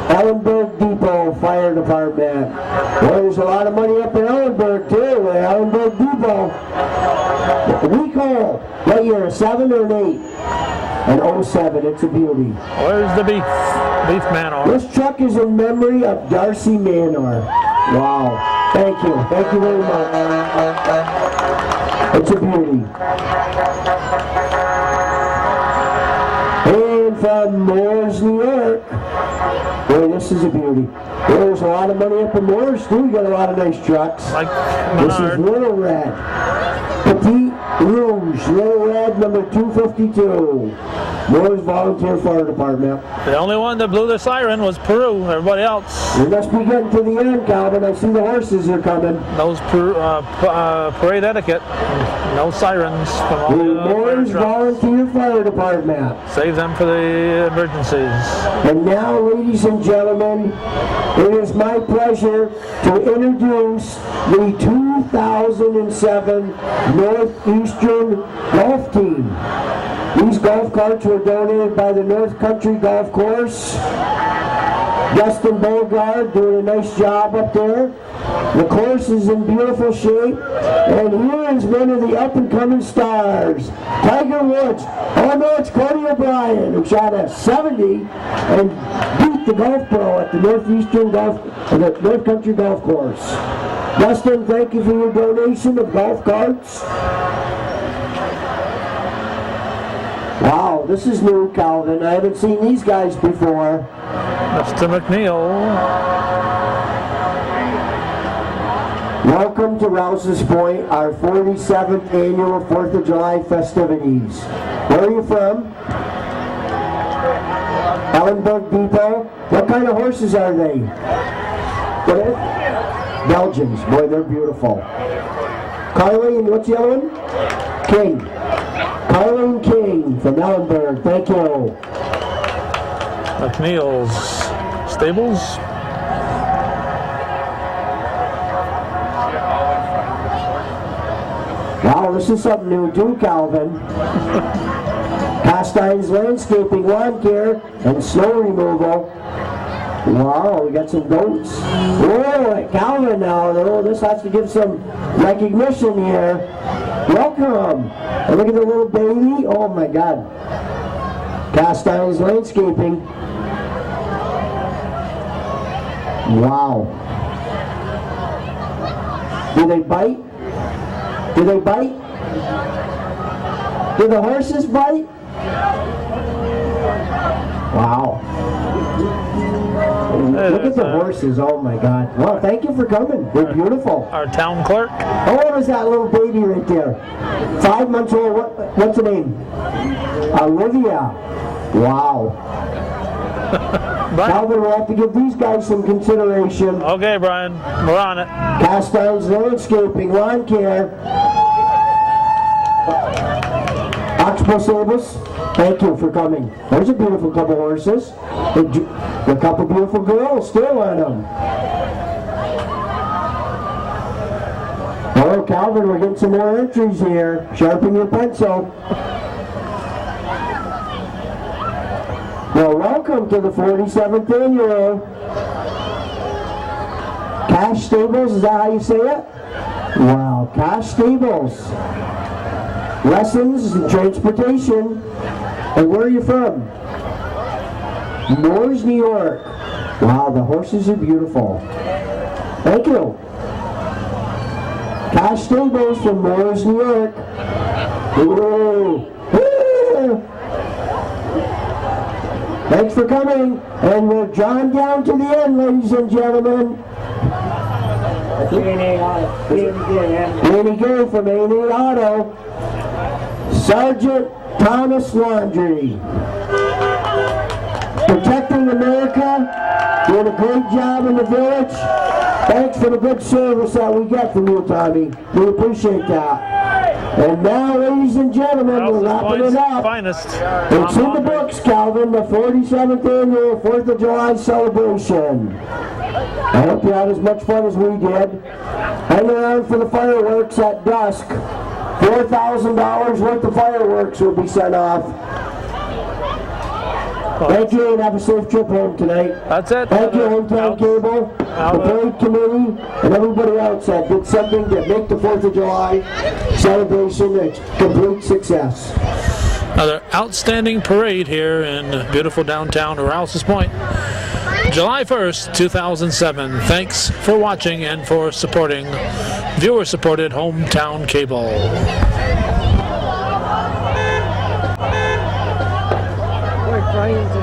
Ellenberg Depot Fire Department. Well, there's a lot of money up in Ellenberg too. Ellenberg Depot. Recall. What year? A 7 or an 8? An 07. It's a beauty. Where's the beef manor? This truck is in memory of Darcy Manor. Wow. Thank you. Thank you very much. It's a beauty. And from Moores, New York. Boy, this is a beauty. There's a lot of money up in Moores too. You got a lot of nice trucks. Like This is Menard. Little Red. Petite Rouge, Little Red, number 252. Moores Volunteer Fire Department. The only one that blew the siren was Peru. Everybody else, We must be getting to the end, Calvin. I see the horses are coming. knows parade etiquette. No sirens from all The the fire Moores trucks. Volunteer Fire Department. Save them for the emergencies. And now, ladies and gentlemen, it is my pleasure to introduce the 2007 Northeastern Golf Team. These golf carts were donated by the North Country Golf Course. Justin Beauregard doing a nice job up there. The course is in beautiful shape. And here is one of the up-and-coming stars, Tiger Woods. Oh no, it's Cody O'Brien, who shot a 70 and beat the golf pro at the the North Country Golf Course. Justin, thank you for your donation of golf carts. Wow, this is new, Calvin. I haven't seen these guys before. Mr. McNeil. Welcome Welcome to Rouses Point, our 47th annual 4th of July festivities. Where are you from? Ellenburg Depot. What kind of horses are they? What is it? Belgians. Boy, they're beautiful. Carly, and what's the other one? King. Carly and King from Ellenburg. Thank you. McNeil's Stables. Wow, this is something new too, Calvin. Pastimes Landscaping, Lawn Care, and Snow Removal. Wow, we got some goats. Whoa, Calvin now. Oh, this has to give some recognition here. Welcome. And look at the little baby. Oh my God. Pastimes Landscaping. Wow. Do they bite? Do they bite? Do the horses bite? Wow. Look at the horses, oh my God. Well, thank you for coming. They're beautiful. Our town clerk. Oh, what is that little baby right there? 5 months old, what's her name? Olivia. Wow. Calvin, we'll have to give these guys some consideration. Okay, Brian, we're on it. Cast Irons Landscaping, Lawn Care. Oxbow Stables, thank you for coming. There's a beautiful couple horses. A couple beautiful girls still on them. Hello, Calvin, we're getting some more entries here. Sharpen your pencil. Well, welcome to the 47th annual Cash Stables, is that how you say it? Wow, Cash Stables. Lessons and transportation. And where are you from? Moores, New York. Wow, the horses are beautiful. Thank you. Cash Stables from Moores, New York. Whoa. Woo. Thanks for coming. And we're drawn down to the end, ladies and gentlemen. Danny Gay from A&A Auto. Sergeant Thomas Laundry. Protecting America, doing a great job in the village. Thanks for the good service that we get from you, Tommy. We appreciate that. And now, ladies and gentlemen, we're wrapping it up. Finest. It's in the books, Calvin, the 47th annual 4th of July celebration. I hope you had as much fun as we did. Hang around for the fireworks at dusk. $4,000 worth of fireworks will be sent off. Thank you, and have a safe trip home tonight. That's it. Thank you, Hometown Cable, the parade committee, and everybody else that did something to make the 4th of July celebration a complete success. Another outstanding parade here in beautiful downtown Rouses Point. July 1st, 2007. Thanks for watching and for supporting viewer-supported Hometown Cable. Brian's